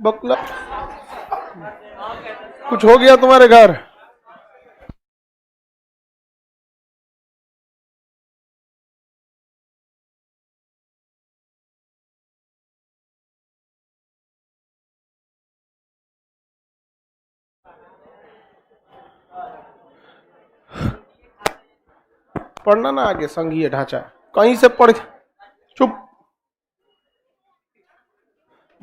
बकला कुछ हो गया तुम्हारे घर? पढ़ना ना आगे संघीय ढांचा, कहीं से पढ़। चुप।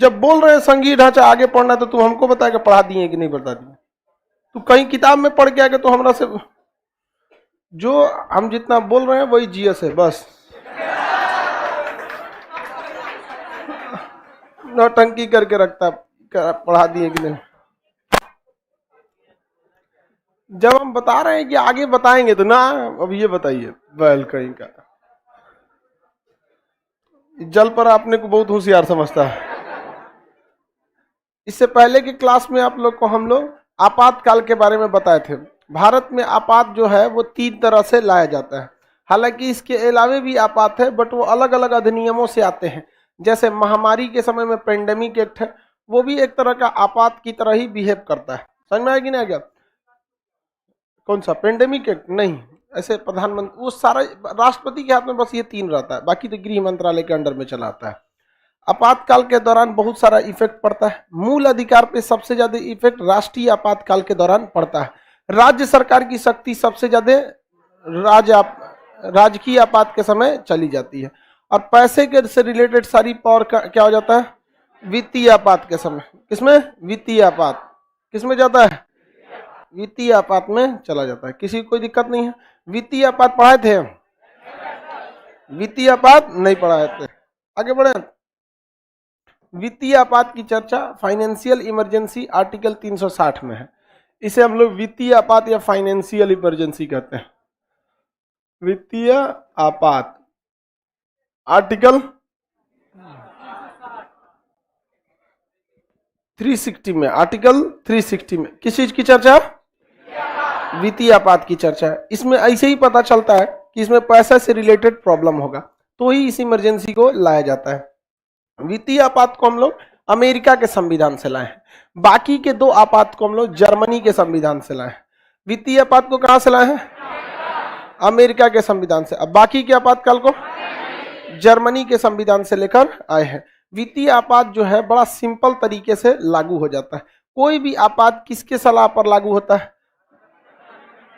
जब बोल रहे हैं संघीय ढांचा आगे पढ़ना तो तू हमको बताएगा पढ़ा दिए कि नहीं बता दिए? तू कहीं किताब में पढ़ के आगे तो हमरा से जो हम जितना बोल रहे हैं वही जीएस है बस। नौटंकी करके रखता पढ़ा दिए कि नहीं। जब हम बता रहे हैं कि आगे बताएंगे तो ना, अब ये बताइए बैल कहीं का जल पर आपने को बहुत होशियार समझता है। इससे पहले की क्लास में आप लोग को हम लोग आपातकाल के बारे में बताए थे। भारत में आपात जो है वो 3 तरह से लाया जाता है। हालांकि इसके अलावे भी आपात है, बट वो अलग अलग अधिनियमों से आते हैं। जैसे महामारी के समय में पेंडेमिक एक्ट है, वो भी एक तरह का आपात की तरह ही बिहेव करता है। समझ में आया कि नहीं आया? कौन सा पेंडेमिक एक्ट? नहीं, ऐसे प्रधानमंत्री वो सारा राष्ट्रपति के हाथ में बस ये 3 रहता है, बाकी तो गृह मंत्रालय के अंडर में चला आता है। आपातकाल के दौरान बहुत सारा इफेक्ट पड़ता है। मूल अधिकार पे सबसे ज्यादा इफेक्ट राष्ट्रीय आपातकाल के दौरान पड़ता है। राज्य सरकार की शक्ति सबसे ज्यादा राजकीय आपात के समय चली जाती है। और पैसे के से रिलेटेड सारी पावर क्या हो जाता है? वित्तीय आपात के समय। किसमें? वित्तीय आपात। किसमें जाता है? वित्तीय आपात में चला जाता है। किसी को कोई दिक्कत नहीं है? वित्तीय आपात पढ़ाए थे? वित्तीय आपात नहीं पढ़ाए थे। आगे बढ़े। वित्तीय आपात की चर्चा फाइनेंशियल इमरजेंसी आर्टिकल 360 में है। इसे हम लोग वित्तीय आपात या फाइनेंशियल इमरजेंसी कहते हैं। वित्तीय आपात आर्टिकल 360 में, आर्टिकल 360 में किस चीज की चर्चा? वित्तीय आपात की चर्चा है। इसमें ऐसे ही पता चलता है कि इसमें पैसा से रिलेटेड प्रॉब्लम होगा तो ही इस इमरजेंसी को लाया जाता है। वित्तीय आपात को हम लोग अमेरिका के संविधान से लाए हैं। बाकी के 2 आपात को हम लोग जर्मनी के संविधान से लाए हैं। वित्तीय आपात को कहां से लाए हैं? अमेरिका के संविधान से। अब बाकी के आपातकाल को जर्मनी के संविधान से लेकर आए हैं। वित्तीय आपात जो है बड़ा सिंपल तरीके से लागू हो जाता है। कोई भी आपात किसके सलाह पर लागू होता है?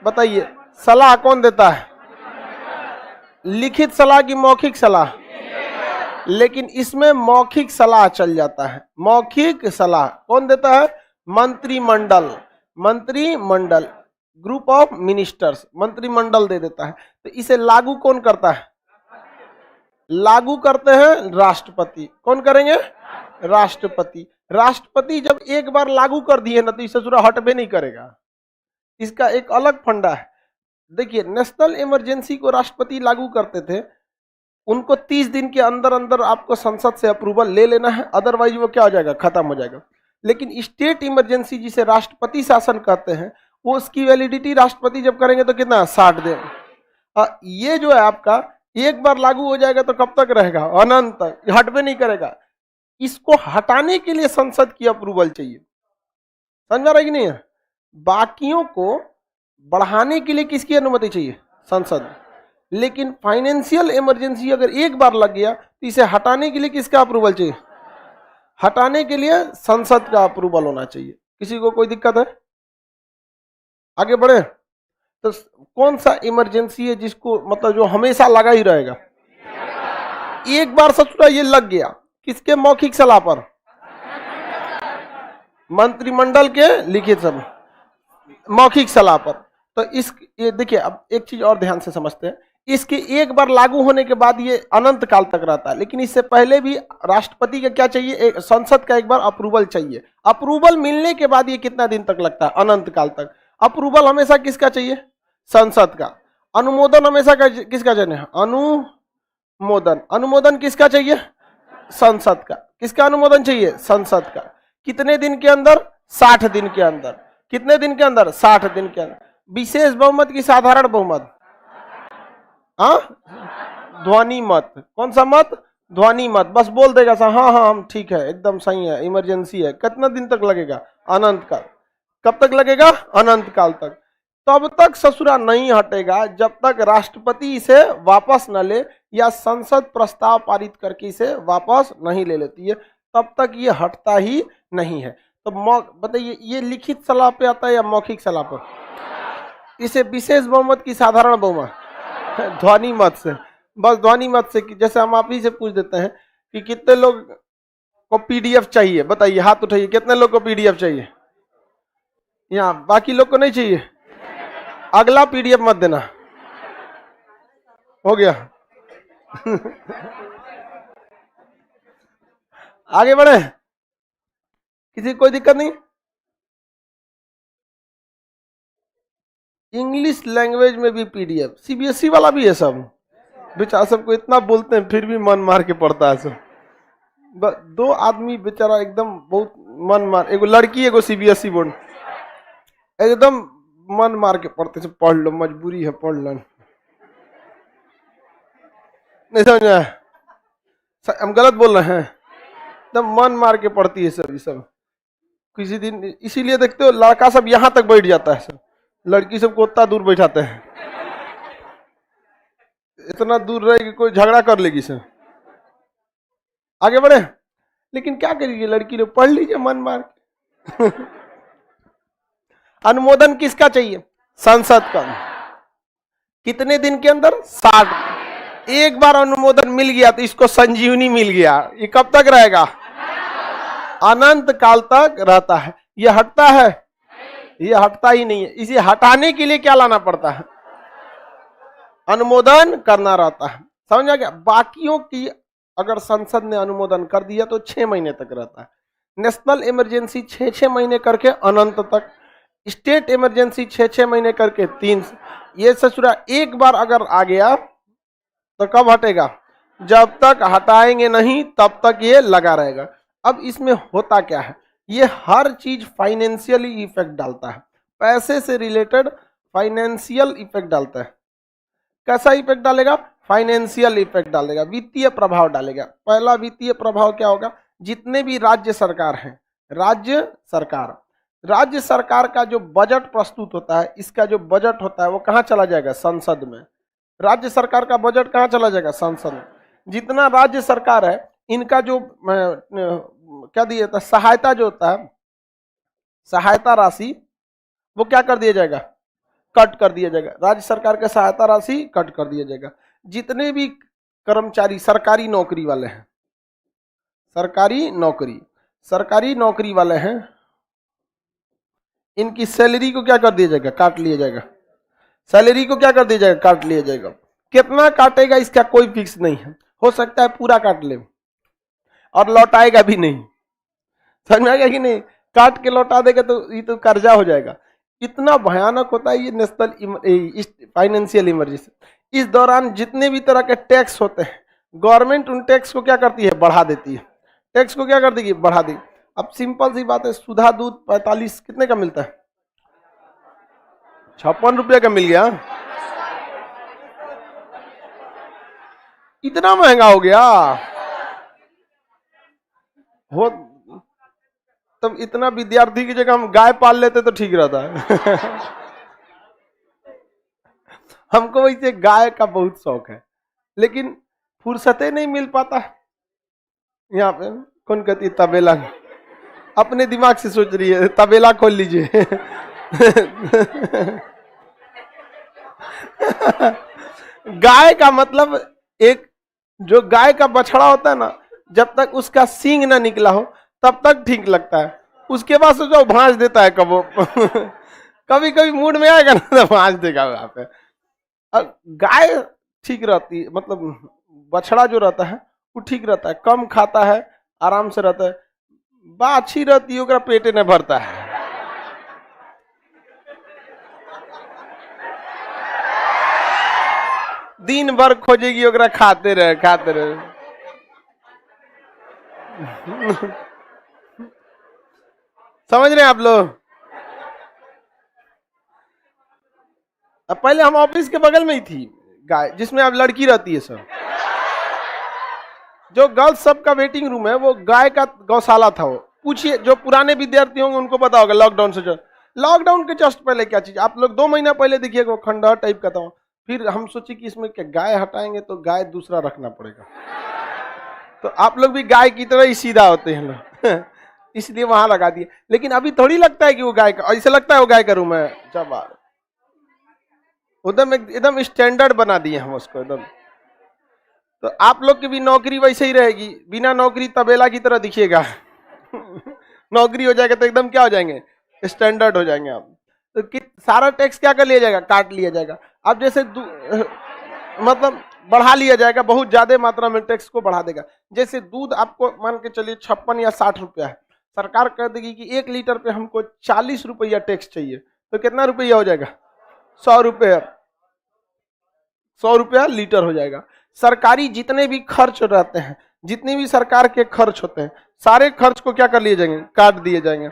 बताइए, सलाह कौन देता है? लिखित सलाह की मौखिक सलाह? लेकिन इसमें मौखिक सलाह चल जाता है। मौखिक सलाह कौन देता है? मंत्रिमंडल। मंत्रिमंडल, ग्रुप ऑफ मिनिस्टर्स, मंत्रिमंडल दे देता है। तो इसे लागू कौन करता है? लागू करते हैं राष्ट्रपति। कौन करेंगे? राष्ट्रपति। राष्ट्रपति जब एक बार लागू कर दिए ना तो इसे पूरा हटबे नहीं करेगा। इसका एक अलग फंडा है। देखिए, नेशनल इमरजेंसी को राष्ट्रपति लागू करते थे, उनको 30 दिन के अंदर अंदर आपको संसद से अप्रूवल ले लेना है, अदरवाइज वो क्या हो जाएगा? खत्म हो जाएगा। लेकिन स्टेट इमरजेंसी जिसे राष्ट्रपति शासन कहते हैं, वो उसकी वैलिडिटी राष्ट्रपति जब करेंगे तो कितना? 60 दिन। ये जो है आपका एक बार लागू हो जाएगा तो कब तक रहेगा? अनंत तक, हटबे नहीं करेगा। इसको हटाने के लिए संसद की अप्रूवल चाहिए। समझ में आ रहा है कि नहीं है? बाकियों को बढ़ाने के लिए किसकी अनुमति चाहिए? संसद। लेकिन फाइनेंशियल इमरजेंसी अगर एक बार लग गया तो इसे हटाने के लिए किसका अप्रूवल चाहिए? हटाने के लिए संसद का अप्रूवल होना चाहिए। किसी को कोई दिक्कत है? आगे बढ़े। तो कौन सा इमरजेंसी है जिसको मतलब जो हमेशा लगा ही रहेगा? एक बार सचुरा ये लग गया, किसके मौखिक सलाह पर? मंत्रिमंडल के लिखित सब मौखिक सलाह पर। तो ये देखिए, अब एक चीज और ध्यान से समझते हैं। इसके एक बार लागू होने के बाद ये अनंत काल तक रहता है, लेकिन इससे पहले भी राष्ट्रपति का क्या चाहिए? संसद का एक बार अप्रूवल चाहिए। अप्रूवल मिलने के बाद ये कितना दिन तक लगता है? अनंत काल तक। अप्रूवल हमेशा किसका चाहिए? संसद का। अनुमोदन हमेशा किसका चाहिए? अनुमोदन। अनुमोदन किसका चाहिए? संसद का। किसका अनुमोदन चाहिए? संसद का। कितने दिन के अंदर? 60 दिन के अंदर। कितने दिन के अंदर? 60 दिन के अंदर। विशेष बहुमत की साधारण बहुमत? ध्वनि मत। कौन सा मत? ध्वनि मत, बस बोल देगा सर हाँ हाँ हम ठीक है, एकदम सही है, इमरजेंसी है। कितना दिन तक लगेगा? अनंत काल। कब तक लगेगा? अनंत काल तक। तब तक ससुरा नहीं हटेगा जब तक राष्ट्रपति इसे वापस न ले या संसद प्रस्ताव पारित करके इसे वापस नहीं ले लेती है, तब तक ये हटता ही नहीं है। तो बताइए, ये लिखित सलाह पे आता है या मौखिक सलाह पर? इसे विशेष बहुमत की साधारण बहुमत? ध्वनि मत से, बस ध्वनि मत से। जैसे हम आप ही से पूछ देते हैं कि कितने लोग को पीडीएफ चाहिए, बताइए, हाथ उठाइए, कितने लोग को पीडीएफ चाहिए? यहाँ बाकी लोग को नहीं चाहिए? अगला पीडीएफ मत देना, हो गया। आगे बढ़े, किसी कोई दिक्कत नहीं? इंग्लिश लैंग्वेज में भी पीडीएफ, सीबीएसई वाला भी है सब। बेचारा सबको इतना बोलते हैं फिर भी मन मार के पढ़ता है सब। दो आदमी बेचारा एकदम बहुत मन मार, एगो लड़की एगो सीबीएसई बोर्ड, एकदम मन मार के पढ़ते से, पढ़ लो मजबूरी है पढ़ लो। नहीं समझ में? हम गलत बोल रहे हैं? एकदम मन मार के पढ़ती है सब, ये सब। किसी दिन इसीलिए देखते हो लड़का सब यहां तक बैठ जाता है सब, लड़की सबको उतना दूर बैठाते हैं, इतना दूर रहेगी कोई झगड़ा कर लेगी सर। आगे बढ़े, लेकिन क्या करिए, लड़की लोग पढ़ लीजिए मन मार के। अनुमोदन किसका चाहिए? संसद का। कितने दिन के अंदर? 60। एक बार अनुमोदन मिल गया तो इसको संजीवनी मिल गया। ये कब तक रहेगा? अनंत काल तक रहता है। ये हटता है? ये हटता ही नहीं है। इसे हटाने के लिए क्या लाना पड़ता है? अनुमोदन करना रहता है। समझ आ गया? बाकियों की अगर संसद ने अनुमोदन कर दिया तो 6 महीने तक रहता है। नेशनल इमरजेंसी 6 महीने करके अनंत तक, स्टेट इमरजेंसी 6 महीने करके 3। ये ससुरा एक बार अगर आ गया तो कब हटेगा? जब तक हटाएंगे नहीं तब तक ये लगा रहेगा। अब इसमें होता क्या है, ये हर चीज फाइनेंशियली इफेक्ट डालता है, पैसे से रिलेटेड फाइनेंशियल इफेक्ट डालता है। कैसा इफेक्ट डालेगा? फाइनेंशियल इफेक्ट डालेगा, वित्तीय प्रभाव डालेगा। पहला वित्तीय प्रभाव क्या होगा? जितने भी राज्य सरकार हैं, राज्य सरकार का जो बजट प्रस्तुत होता है, इसका जो बजट होता है वो कहाँ चला जाएगा? संसद में। राज्य सरकार का बजट कहाँ चला जाएगा? संसद में। जितना राज्य सरकार है इनका जो क्या दिया जाता है, सहायता जो होता है, सहायता राशि, वो क्या कर दिया जाएगा? कट कर दिया जाएगा। राज्य सरकार का सहायता राशि कट कर दिया जाएगा। जितने भी कर्मचारी सरकारी नौकरी वाले हैं, सरकारी नौकरी वाले हैं, इनकी सैलरी को क्या कर दिया जाएगा? काट लिया जाएगा। सैलरी को क्या कर दिया जाएगा? काट लिया जाएगा। कितना काटेगा इसका कोई फिक्स नहीं है, हो सकता है पूरा काट ले और लौटाएगा भी नहीं। समझ में आ गया कि नहीं? काट के लौटा देगा तो ये तो कर्जा हो जाएगा। इतना भयानक होता है ये नेशनल फाइनेंशियल इमरजेंसी। इस दौरान जितने भी तरह के टैक्स होते हैं, गवर्नमेंट उन टैक्स को क्या करती है? बढ़ा देती है। टैक्स को क्या कर देगी? बढ़ा देगी। अब सिंपल सी बात है, सुधा दूध 45 कितने का मिलता है? 56 रुपये का मिल गया। इतना महंगा हो गया हो। तब इतना विद्यार्थी की जगह हम गाय पाल लेते तो ठीक रहता है। हमको वैसे गाय का बहुत शौक है, लेकिन फुर्सते नहीं मिल पाता। यहाँ पे कौन कहती है तबेला? अपने दिमाग से सोच रही है, तबेला खोल लीजिए। गाय का मतलब, एक जो गाय का बछड़ा होता है ना, जब तक उसका सींग ना निकला हो तब तक ठीक लगता है। उसके बाद से जो भांज देता है कबो, कभी कभी मूड में आएगा ना तो भांज देगा वहां पे। गाय ठीक रहती है, मतलब बछड़ा जो रहता है वो ठीक रहता है, कम खाता है, आराम से रहता है, बाछी रहती है, पेटे न भरता है। दिन भर खोजेगी, खाते रहे। समझ रहे हैं आप लोग? अब पहले हम ऑफिस के बगल में ही थी गाय, जिसमें अब लड़की रहती है सर। जो गर्ल्स सबका वेटिंग रूम है वो गाय का गौशाला था। वो पूछिए, जो पुराने विद्यार्थी होंगे उनको पता होगा लॉकडाउन से। जो लॉकडाउन के जस्ट पहले क्या चीज, आप लोग 2 महीना पहले देखिएगा, वो खंडहर टाइप का था। फिर हम सोचे कि इसमें क्या गाय हटाएंगे तो गाय दूसरा रखना पड़ेगा, तो आप लोग भी गाय की तरह ही सीधा होते हैं लोग इसलिए वहां लगा दिए। लेकिन अभी थोड़ी लगता है कि वो गाय का, ऐसे लगता है वो गाय का रूम है। जब एकदम स्टैंडर्ड बना दिए हम उसको एकदम। तो आप लोग की भी नौकरी वैसे ही रहेगी, बिना नौकरी तबेला की तरह दिखिएगा नौकरी हो जाएगा तो एकदम क्या हो जाएंगे, स्टैंडर्ड हो जाएंगे आप। तो सारा टैक्स क्या कर लिया जाएगा, काट लिया जाएगा। अब जैसे मतलब बढ़ा लिया जाएगा, बहुत ज्यादा मात्रा में टैक्स को बढ़ा देगा। जैसे दूध आपको मान के चलिए 56 या 60 रुपया है, सरकार कह देगी कि 1 लीटर पे हमको 40 रुपया टैक्स चाहिए, तो कितना रुपया हो जाएगा, 100 रुपया, 100 रुपया लीटर हो जाएगा। सरकारी जितने भी खर्च रहते हैं, जितने भी सरकार के खर्च होते हैं, सारे खर्च को क्या कर लिए जाएंगे, काट दिए जाएंगे।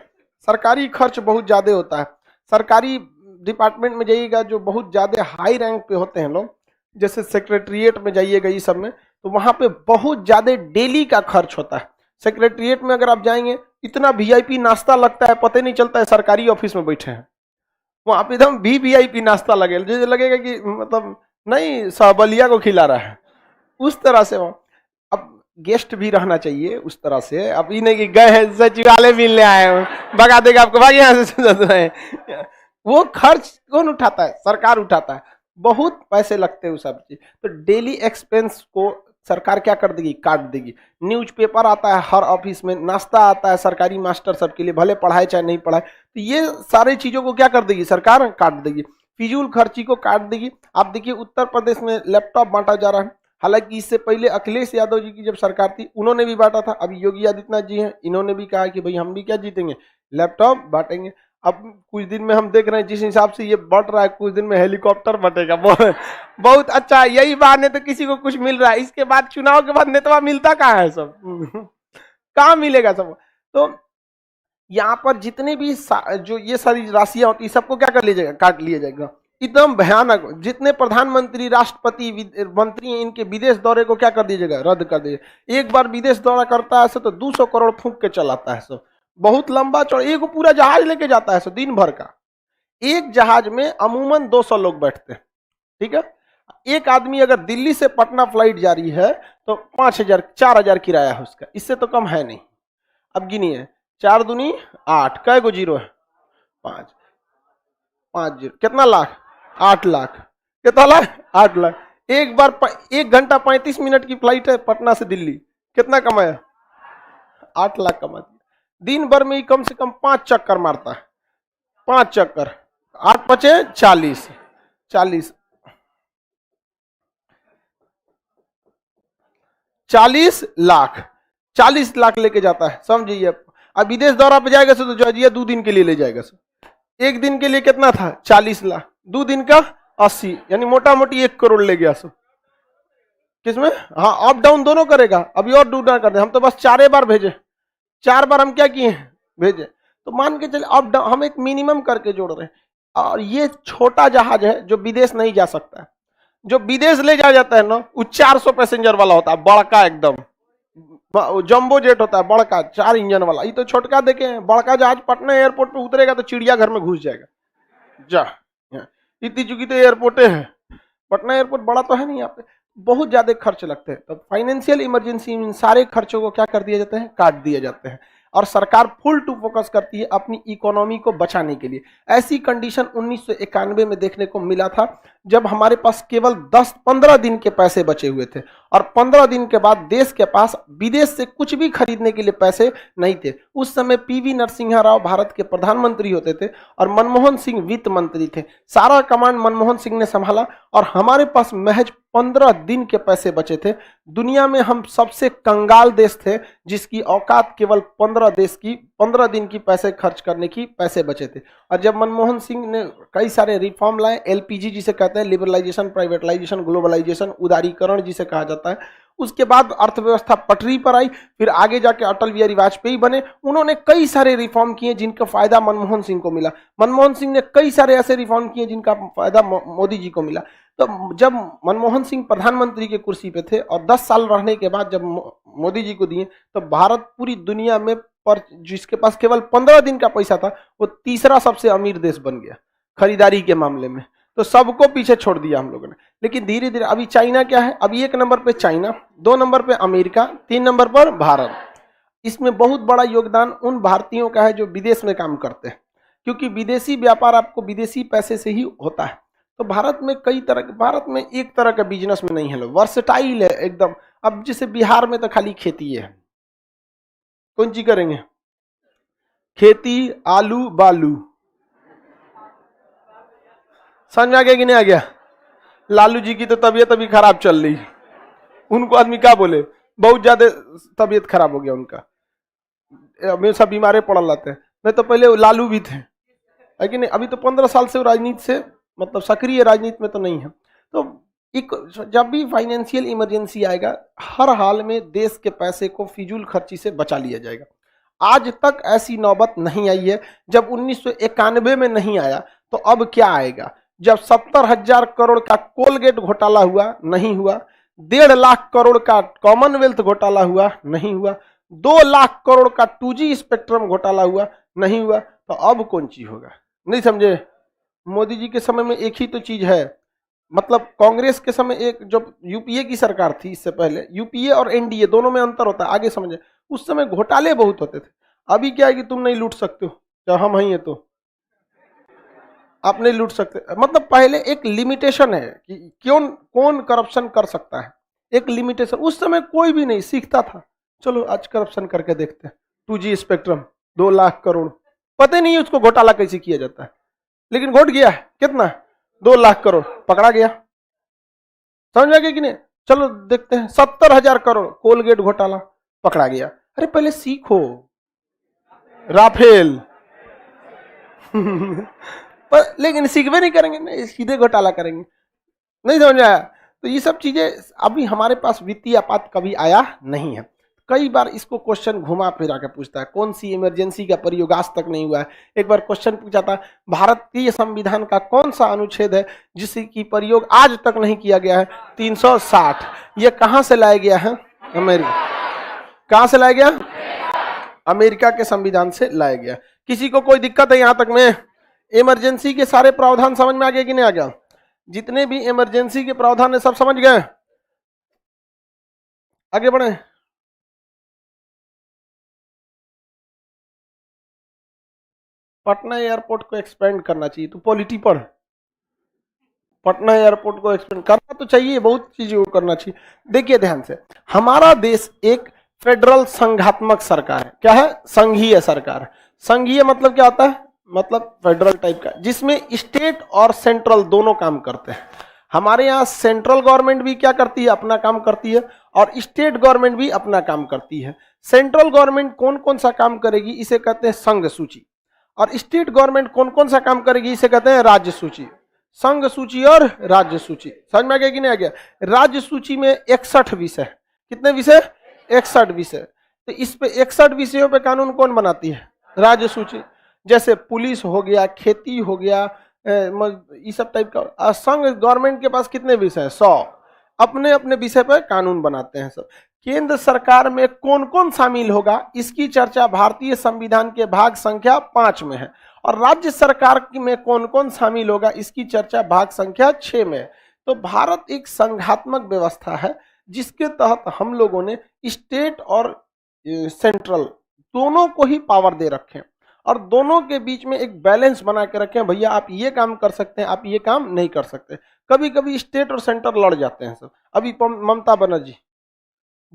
सरकारी खर्च बहुत ज्यादा होता है। सरकारी डिपार्टमेंट में जाइएगा जो बहुत ज्यादा हाई रैंक पे होते हैं लोग, जैसे सेक्रेटरिएट में जाइएगा ये सब में, तो वहां पे बहुत ज्यादा डेली का खर्च होता है। सेक्रेटरिएट में अगर आप जाएंगे, इतना वीआईपी नाश्ता लगता है, पता नहीं चलता है सरकारी ऑफिस में बैठे हैं। वहां पे एकदम वीवीआईपी नाश्ता लगेगा, जैसे लगेगा कि मतलब नहीं साबलिया को खिला रहा है, उस तरह से। अब गेस्ट भी रहना चाहिए उस तरह से। अब ये नहीं कि गए हैं सचिवालय मिलने आए हो, भगा देगा आपको, भाग यहाँ से वो खर्च कौन उठाता है, सरकार उठाता है। बहुत पैसे लगते हैं उस सब चीज। तो डेली एक्सपेंस को सरकार क्या कर देगी, काट देगी। न्यूज़पेपर आता है हर ऑफिस में, नाश्ता आता है सरकारी मास्टर सबके लिए, भले पढ़ाए चाहे नहीं पढ़ाए, तो ये सारी चीजों को क्या कर देगी, सरकार काट देगी। फिजूल खर्ची को काट देगी। आप देखिए उत्तर प्रदेश में लैपटॉप बांटा जा रहा है, हालांकि इससे पहले अखिलेश यादव जी की जब सरकार थी उन्होंने भी बांटा था। अभी योगी आदित्यनाथ जी हैं, इन्होंने भी कहा कि भाई हम भी क्या जीतेंगे, लैपटॉप बांटेंगे। अब कुछ दिन में हम देख रहे हैं जिस हिसाब से ये बढ़ रहा है, कुछ दिन में हेलीकॉप्टर बटेगा। बहुत अच्छा, यही बहाने तो किसी को कुछ मिल रहा है। इसके बाद चुनाव के बाद नेतवा मिलता कहाँ है सब कहाँ मिलेगा सब। तो यहाँ पर जितने भी जो ये सारी राशियां होती है सबको क्या कर लिया जाएगा, काट लिया जाएगा। एकदम भयानक। जितने प्रधानमंत्री, राष्ट्रपति, मंत्री हैं, इनके विदेश दौरे को क्या कर दीजिएगा, रद्द कर दीजिएगा। एक बार विदेश दौरा करता है तो 200 करोड़ फूंक के चलाता है। सो बहुत लंबा चौड़ा, एक पूरा जहाज लेके जाता है दिन भर का। एक जहाज में अमूमन 200 लोग बैठते हैं, ठीक है। एक आदमी अगर दिल्ली से पटना फ्लाइट जा रही है तो 5000 4000 किराया है उसका, इससे तो कम है नहीं। अब गिनिए, 4 दूनी 8, कै गो जीरो है, 5 5 जीरो, कितना लाख, 8 लाख। कितना लाख, 8 लाख। एक बार 1 घंटा 35 मिनट की फ्लाइट है पटना से दिल्ली, कितना कमाया, 8 लाख कमा दिया। दिन भर में ही कम से कम 5 चक्कर मारता है, 5 चक्कर, 8 पचे 40, 40 लाख, 40 लाख लेके जाता है, समझिए। अब विदेश दौरा पे जाएगा तो जाइए 2 दिन के लिए ले जाएगा। एक दिन के लिए कितना था, 40 लाख, 2 दिन का 80, यानी मोटा मोटी 1 करोड़ ले गया। सब किसमें, हाँ अप डाउन दोनों करेगा। अभी और डूबना कर दे, हम तो बस 4 बार भेजे, 4 बार हम क्या किए हैं, भेजे। तो मान के चले अप डाउन हम एक मिनिमम करके जोड़ रहे हैं। और ये छोटा जहाज है जो विदेश नहीं जा सकता है। जो विदेश ले जाया जाता है ना, वो 400 पैसेंजर वाला होता है, बड़का एकदम जंबो जेट होता है, बड़का 4 इंजन वाला। ये तो छोटका देखे हैं, बड़का जहाज पटना एयरपोर्ट पे उतरेगा तो चिड़ियाघर में घुस जाएगा। जा इतनी चुकी तो एयरपोर्ट है, पटना एयरपोर्ट बड़ा तो है नहीं। यहाँ पे बहुत ज्यादा खर्च लगते हैं। तो फाइनेंशियल इमरजेंसी में सारे खर्चों को क्या कर दिए जाते हैं, काट दिए जाते हैं। और सरकार फुल टू फोकस करती है अपनी इकोनॉमी को बचाने के लिए। ऐसी कंडीशन 1991 में देखने को मिला था, जब हमारे पास केवल 10-15 दिन के पैसे बचे हुए थे। और 15 दिन के बाद देश के पास विदेश से कुछ भी खरीदने के लिए पैसे नहीं थे। उस समय पीवी नरसिम्हा राव भारत के प्रधानमंत्री होते थे और मनमोहन सिंह वित्त मंत्री थे। सारा कमांड मनमोहन सिंह ने संभाला और हमारे पास महज 15 दिन के पैसे बचे थे। दुनिया में हम सबसे कंगाल देश थे जिसकी औकात केवल 15 दिन की पैसे खर्च करने की पैसे बचे थे। और जब मनमोहन सिंह ने कई सारे रिफॉर्म लाए, एलपीजी जिसे कहते हैं, लिबरलाइजेशन, प्राइवेटाइजेशन, ग्लोबलाइजेशन, उदारीकरण जिसे कहा जाता है, उसके बाद अर्थव्यवस्था पटरी पर आई, फिर आगे जाके अटल बिहारी वाजपेयी बने। उन्होंने कई सारे रिफॉर्म किए जिनका फायदा मनमोहन सिंह को मिला। मनमोहन सिंह ने कई सारे ऐसे रिफॉर्म किए जिनका फायदा मोदी जी को मिला। तो जब मनमोहन सिंह प्रधानमंत्री के कुर्सी पे थे और 10 साल रहने के बाद जब मोदी जी को दिए, तो भारत पूरी दुनिया में पर जिसके पास केवल 15 दिन का पैसा था वो तीसरा सबसे अमीर देश बन गया खरीदारी के मामले में। तो सबको पीछे छोड़ दिया हम लोगों ने। लेकिन धीरे धीरे अभी चाइना क्या है, अभी 1 नंबर पे चाइना, 2 नंबर पे अमेरिका, 3 नंबर पर भारत। इसमें बहुत बड़ा योगदान उन भारतीयों का है जो विदेश में काम करते हैं, क्योंकि विदेशी व्यापार आपको विदेशी पैसे से ही होता है। तो भारत में कई तरह के, भारत में एक तरह का बिजनेस में नहीं है, लोग वर्सटाइल है एकदम। अब जैसे बिहार में तो खाली खेती है, कौन सी करेंगे, खेती, आलू बालू, समझ में आ गया कि नहीं आ गया। लालू जी की तो तबीयत अभी खराब चल रही है, उनको आदमी क्या बोले, बहुत ज्यादा तबीयत खराब हो गया उनका, हमेशा बीमारे पड़ जाते हैं। नहीं तो पहले लालू भी थे, लेकिन अभी तो 15 साल से राजनीति से मतलब सक्रिय राजनीति में तो नहीं है। तो एक जब भी फाइनेंशियल इमरजेंसी आएगा, हर हाल में देश के पैसे को फिजूल खर्ची से बचा लिया जाएगा। आज तक ऐसी नौबत नहीं आई है। जब 1991 में नहीं आया तो अब क्या आएगा। जब 70,000 करोड़ का कोलगेट घोटाला हुआ, नहीं हुआ। 1.5 लाख करोड़ का कॉमनवेल्थ घोटाला हुआ, नहीं हुआ। 2 लाख करोड़ का 2G स्पेक्ट्रम घोटाला हुआ, नहीं हुआ। तो अब कौन चीज होगा, नहीं समझे। मोदी जी के समय में एक ही तो चीज है, मतलब कांग्रेस के समय एक, जब यूपीए की सरकार थी इससे पहले, यूपीए और एनडीए दोनों में अंतर होता है, आगे समझे। उस समय घोटाले बहुत होते थे। अभी क्या है कि तुम नहीं लूट सकते हो, जब हम हैं तो आप नहीं लूट सकते। मतलब पहले एक लिमिटेशन है कि क्यों कौन करप्शन कर सकता है, एक लिमिटेशन। उस समय कोई भी नहीं सीखता था, चलो आज करप्शन करके देखते हैं। 2G स्पेक्ट्रम 2 लाख करोड़, पता नहीं उसको घोटाला कैसे किया जाता है, लेकिन घोट गया है कितना, 2 लाख करोड़, पकड़ा गया। समझ में आ गया कि नहीं। चलो देखते हैं 70,000 करोड़ कोलगेट घोटाला, पकड़ा गया। अरे पहले सीखो, राफेल पर लेकिन सीखवे नहीं करेंगे, नहीं सीधे घोटाला करेंगे, नहीं समझ में आया। तो ये सब चीजें अभी हमारे पास वित्तीय आपात कभी आया नहीं है। कई बार इसको क्वेश्चन घुमा फिरा के पूछता है, कौन सी इमरजेंसी का प्रयोग आज तक नहीं हुआ है। एक बार क्वेश्चन पूछा था, भारतीय संविधान का कौन सा अनुच्छेद है जिसकी प्रयोग आज तक नहीं किया गया है। 360। ये कहां से लाया गया है, अमेरिका। कहां से लाया गया, अमेरिका के संविधान से लाया गया। किसी को कोई दिक्कत है यहां तक में। इमरजेंसी के सारे प्रावधान समझ में आ गया कि नहीं आ गया, जितने भी इमरजेंसी के प्रावधान है सब समझ गए। आगे बढ़े। पटना एयरपोर्ट को एक्सपेंड करना चाहिए, तो पॉलिटी पढ़। पटना एयरपोर्ट को एक्सपेंड करना तो चाहिए, बहुत चीजें को करना चाहिए। देखिए ध्यान से, हमारा देश एक फेडरल संघात्मक सरकार है। क्या है, संघीय सरकार। संघीय मतलब क्या होता है, मतलब फेडरल टाइप का, जिसमें स्टेट और सेंट्रल दोनों काम करते हैं। हमारे यहाँ सेंट्रल गवर्नमेंट भी क्या करती है, अपना काम करती है, और स्टेट गवर्नमेंट भी अपना काम करती है। सेंट्रल गवर्नमेंट कौन कौन सा काम करेगी, इसे कहते हैं संघ सूची। और स्टेट गवर्नमेंट कौन कौन सा काम करेगी, इसे कहते हैं राज्य सूची। संघ सूची और राज्य सूची, समझ में आ गया कि नहीं आ गया। राज्य सूची में 61 विषय, कितने विषय, 61 विषय। तो इस पे 61 विषयों पे कानून कौन बनाती है, राज्य सूची। जैसे पुलिस हो गया, खेती हो गया, ये सब टाइप का। संघ गवर्नमेंट के पास कितने विषय, 100, अपने अपने विषय पर कानून बनाते हैं सब। केंद्र सरकार में कौन कौन शामिल होगा, इसकी चर्चा भारतीय संविधान के भाग संख्या 5 में है। और राज्य सरकार में कौन कौन शामिल होगा, इसकी चर्चा भाग संख्या 6 में है। तो भारत एक संघात्मक व्यवस्था है, जिसके तहत हम लोगों ने स्टेट और सेंट्रल दोनों को ही पावर दे रखे, और दोनों के बीच में एक बैलेंस बना के रखें। भैया आप ये काम कर सकते हैं, आप ये काम नहीं कर सकते। कभी कभी स्टेट और सेंटर लड़ जाते हैं सब। अभी ममता बनर्जी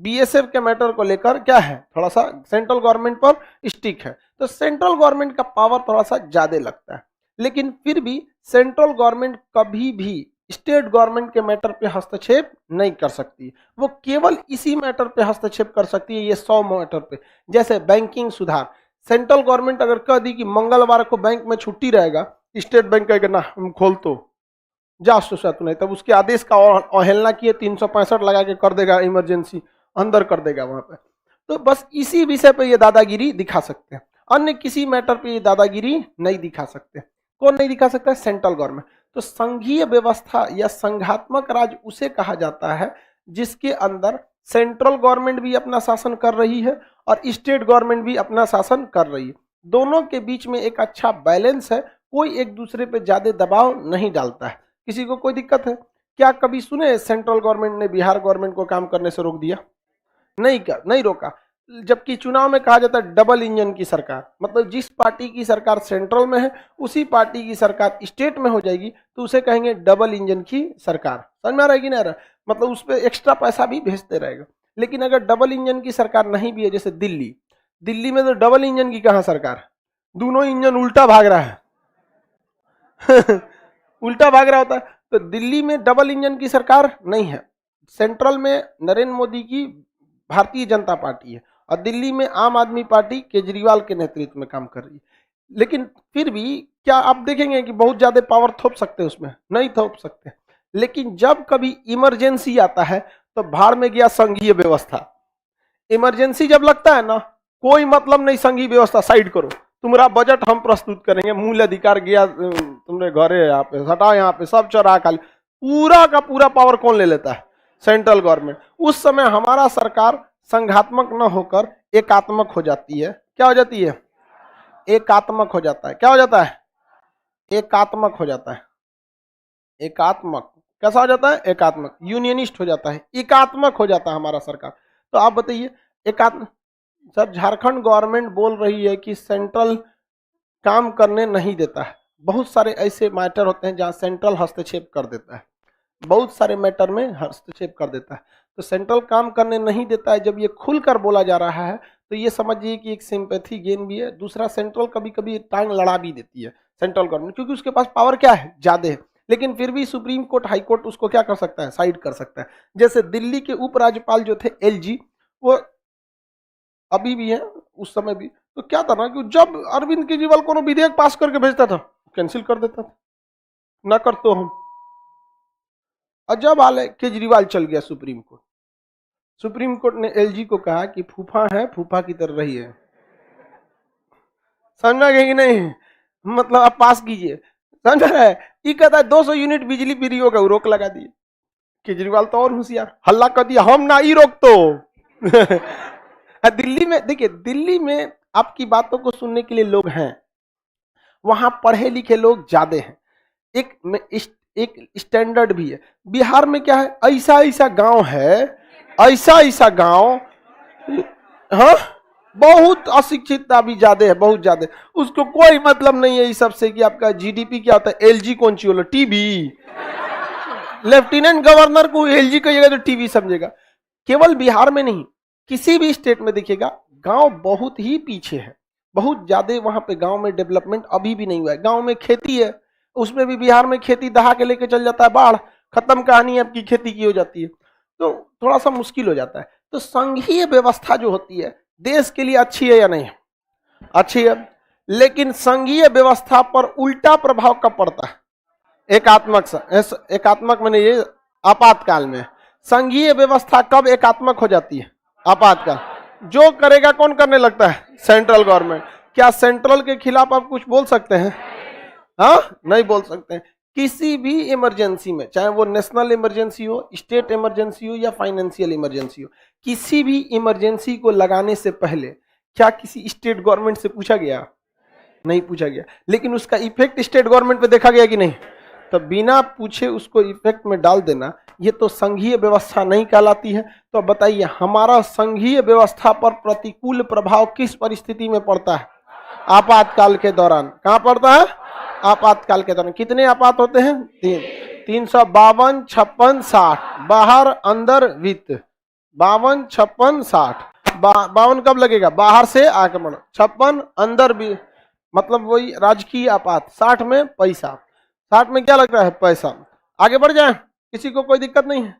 बीएसएफ के मैटर को लेकर क्या है, थोड़ा सा सेंट्रल गवर्नमेंट पर स्टिक है। तो सेंट्रल गवर्नमेंट का पावर थोड़ा सा ज्यादा लगता है, लेकिन फिर भी सेंट्रल गवर्नमेंट कभी भी स्टेट गवर्नमेंट के मैटर पे हस्तक्षेप नहीं कर सकती। वो केवल इसी मैटर पे हस्तक्षेप कर सकती है, ये 100 मैटर पे। जैसे बैंकिंग सुधार, सेंट्रल गवर्नमेंट अगर कह दी कि मंगलवार को बैंक में छुट्टी रहेगा, स्टेट बैंक कहेगा ना हम खोल तो जासूस है तू, नहीं तब उसके आदेश का अवहेलना किए 365 लगा के कर देगा, इमरजेंसी अंदर कर देगा वहां पे। तो बस इसी विषय पे ये दादागिरी दिखा सकते हैं, अन्य किसी मैटर पे ये दादागिरी नहीं दिखा सकते। कौन नहीं दिखा सकता है? Central government. तो संघीय व्यवस्था या संघात्मक राज्य उसे कहा जाता है जिसके अंदर सेंट्रल गवर्नमेंट भी अपना शासन कर रही है और स्टेट गवर्नमेंट भी अपना शासन कर रही है, दोनों के बीच में एक अच्छा बैलेंस है, कोई एक दूसरे पे ज्यादा दबाव नहीं डालता है। किसी को कोई दिक्कत है? क्या कभी सुने सेंट्रल गवर्नमेंट ने बिहार गवर्नमेंट को काम करने से रोक दिया? नहीं रोका। जबकि चुनाव में कहा जाता है डबल इंजन की सरकार, मतलब जिस पार्टी की सरकार सेंट्रल में है उसी पार्टी की सरकार स्टेट में हो जाएगी तो उसे कहेंगे डबल इंजन की सरकार। समझ में आ रहा है कि नहीं आ रहा? मतलब उस पर एक्स्ट्रा पैसा भी भेजते रहेगा। लेकिन अगर डबल इंजन की सरकार नहीं भी है, जैसे दिल्ली, दिल्ली में तो डबल इंजन की कहां सरकार, दोनों इंजन उल्टा भाग रहा है उल्टा भाग रहा होता है। तो दिल्ली में डबल इंजन की सरकार नहीं है, सेंट्रल में नरेंद्र मोदी की भारतीय जनता पार्टी है और दिल्ली में आम आदमी पार्टी केजरीवाल के नेतृत्व में काम कर रही है। लेकिन फिर भी क्या आप देखेंगे कि बहुत ज्यादा पावर थोप सकते हैं उसमें? नहीं थोप सकते। लेकिन जब कभी इमरजेंसी आता है तो भाड़ में गया संघीय व्यवस्था। इमरजेंसी जब लगता है ना, कोई मतलब नहीं, संघीय व्यवस्था साइड करो, तुम्हारा बजट हम प्रस्तुत करेंगे, मूल अधिकार गया तुमने घरे, यहाँ पे हटाओ, यहाँ पे सब चौराहा खाली, पूरा का पूरा पावर कौन ले लेता है? Central government. उस समय हमारा सरकार संघात्मक न होकर एकात्मक हो जाती है। क्या हो जाती है? एकात्मक हो जाता है। क्या हो जाता है? एकात्मक हो जाता है। एकात्मक कैसा हो जाता है? एकात्मक, यूनियनिस्ट हो जाता है, एकात्मक हो जाता है हमारा सरकार। तो आप बताइए एकात्मक। सर झारखंड गवर्नमेंट बोल रही है कि सेंट्रल काम करने नहीं देता है, बहुत सारे ऐसे मैटर होते हैं जहां सेंट्रल हस्तक्षेप कर देता है, बहुत सारे मैटर में हस्तक्षेप कर देता है। तो सेंट्रल काम करने नहीं देता है, जब ये खुलकर बोला जा रहा है तो ये समझिए कि एक सिंपैथी गेन भी है। दूसरा, सेंट्रल कभी कभी टांग लड़ा भी देती है सेंट्रल गवर्नमेंट, क्योंकि उसके पास पावर क्या है? ज्यादा है। लेकिन फिर भी सुप्रीम कोर्ट, हाई कोर्ट उसको क्या कर सकता है? साइड कर सकता है। जैसे दिल्ली के उपराज्यपाल जो थे एलजी, वो अभी भी है, उस समय भी तो क्या था ना कि जब अरविंद केजरीवाल को विधेयक पास करके भेजता था, कैंसिल कर देता था, ना कर तो हम। और जब हाल केजरीवाल चल गया सुप्रीम कोर्ट, सुप्रीम कोर्ट ने एलजी को कहा कि फूफा है, फूफा की तरह रही है। समझा गया कि नहीं? मतलब आप पास कीजिए, समझ रहा है? ये कहता है 200 यूनिट बिजली फ्री होगा, वो रोक लगा दिए। केजरीवाल तो और होशियार, हल्ला कर दिया, हम ना ही रोक तो दिल्ली में देखिए, दिल्ली में आपकी बातों को सुनने के लिए लोग हैं, वहां पढ़े लिखे लोग ज्यादा हैं, एक स्टैंडर्ड भी है। बिहार में क्या है, ऐसा ऐसा गांव है, ऐसा ऐसा गांव, हाँ, बहुत अशिक्षितता भी ज्यादा है, बहुत ज्यादा। उसको कोई मतलब नहीं है इस सबसे कि आपका जीडीपी क्या होता है, एलजी कौन सी, बोलो टीवी। लेफ्टिनेंट गवर्नर को एलजी कहिएगा तो टीवी समझेगा। केवल बिहार में नहीं, किसी भी स्टेट में देखिएगा गांव बहुत ही पीछे है, बहुत ज्यादा वहां पे गांव में डेवलपमेंट अभी भी नहीं हुआ है। गांव में खेती है, उसमें भी बिहार में खेती दहा के लेके चल जाता है, बाढ़, खत्म कहानी, आपकी खेती की हो जाती है, तो थोड़ा सा मुश्किल हो जाता है। तो संघीय व्यवस्था जो होती है देश के लिए अच्छी है या नहीं? अच्छी है। लेकिन संघीय व्यवस्था पर उल्टा प्रभाव कब पड़ता है? एकात्मक एकात्मक मैंने ये आपातकाल में। संघीय व्यवस्था कब एकात्मक हो जाती है? आपातकाल। जो करेगा कौन करने लगता है? Central government. क्या सेंट्रल के खिलाफ आप कुछ बोल सकते हैं? हाँ, नहीं बोल सकते हैं। किसी भी इमरजेंसी में, चाहे वो नेशनल इमरजेंसी हो, स्टेट इमरजेंसी हो या फाइनेंशियल इमरजेंसी हो, किसी भी इमरजेंसी को लगाने से पहले क्या किसी स्टेट गवर्नमेंट से पूछा गया? नहीं पूछा गया। लेकिन उसका इफेक्ट स्टेट गवर्नमेंट पे देखा गया कि नहीं? तो बिना पूछे उसको इफेक्ट में डाल देना, ये तो संघीय व्यवस्था नहीं कहलाती है। तो बताइए हमारा संघीय व्यवस्था पर प्रतिकूल प्रभाव किस परिस्थिति में पड़ता है? आपातकाल के दौरान। कहां पड़ता है? आपातकाल के दौरान। कितने आपात होते हैं? 352, 56, 60, बाहर अंदर वित्त। 52, 56, 60। 52 कब लगेगा? बाहर से आक्रमण। 56 अंदर भी, मतलब वही राजकीय आपात। 60 में पैसा, 60 में क्या लग रहा है? पैसा। आगे बढ़ जाए, किसी को कोई दिक्कत नहीं है?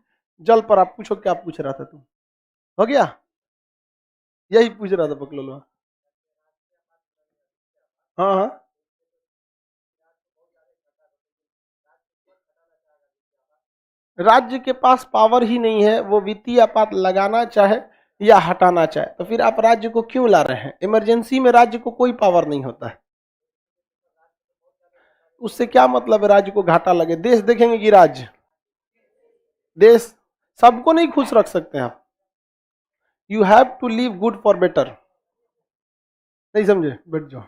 जल पर आप पूछो, क्या पूछ रहा था तुम? हो गया? यही पूछ रहा था पकलो। हाँ हाँ, राज्य के पास पावर ही नहीं है, वो वित्तीय आपात लगाना चाहे या हटाना चाहे, तो फिर आप राज्य को क्यों ला रहे हैं? इमरजेंसी में राज्य को कोई पावर नहीं होता है, उससे क्या मतलब है राज्य को घाटा लगे? देश देखेंगे कि राज्य, देश सबको नहीं खुश रख सकते हैं आप। You have to live good for better. नहीं समझे? बैठ जाओ।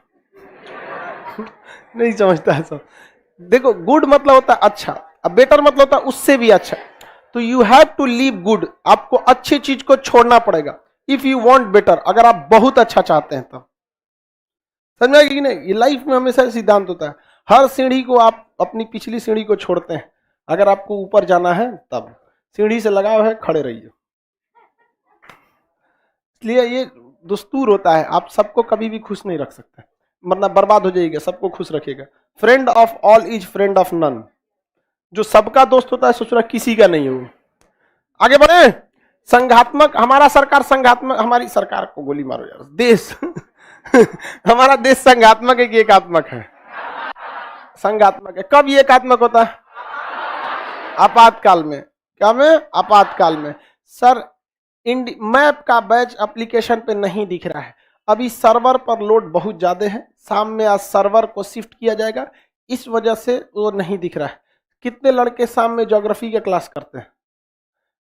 नहीं समझता है सब। देखो, गुड मतलब होता है अच्छा, अब बेटर मतलब होता है उससे भी अच्छा। तो you have to live good, आपको अच्छी चीज को छोड़ना पड़ेगा। इफ यू वांट बेटर, अगर आप बहुत अच्छा चाहते हैं तब। समझ कि नहीं? ये लाइफ में हमेशा सिद्धांत होता है, हर सीढ़ी को आप अपनी पिछली सीढ़ी को छोड़ते हैं, अगर आपको ऊपर जाना है तब। सीढ़ी से लगाव है, खड़े रहिए। इसलिए ये दस्तूर होता है, आप सबको कभी भी खुश नहीं रख सकते, मतलब बर्बाद हो जाएगा। सबको खुश रखेगा। Friend of all is friend of none. जो सबका दोस्त होता है सोचना किसी का नहीं हो। आगे बढ़े। संघात्मक, हमारा सरकार संघात्मक, हमारी सरकार को गोली मारो यार, देश हमारा देश संघात्मक है कि एकात्मक है? संघात्मक है। कब ये एकात्मक होता है? आपातकाल में। क्या में? आपातकाल में। सर मैप का बैच एप्लीकेशन पे नहीं दिख रहा है, अभी सर्वर पर लोड बहुत ज्यादा है, शाम में आज सर्वर को शिफ्ट किया जाएगा, इस वजह से वो नहीं दिख रहा है। कितने लड़के शाम में ज्योग्राफी का क्लास करते हैं?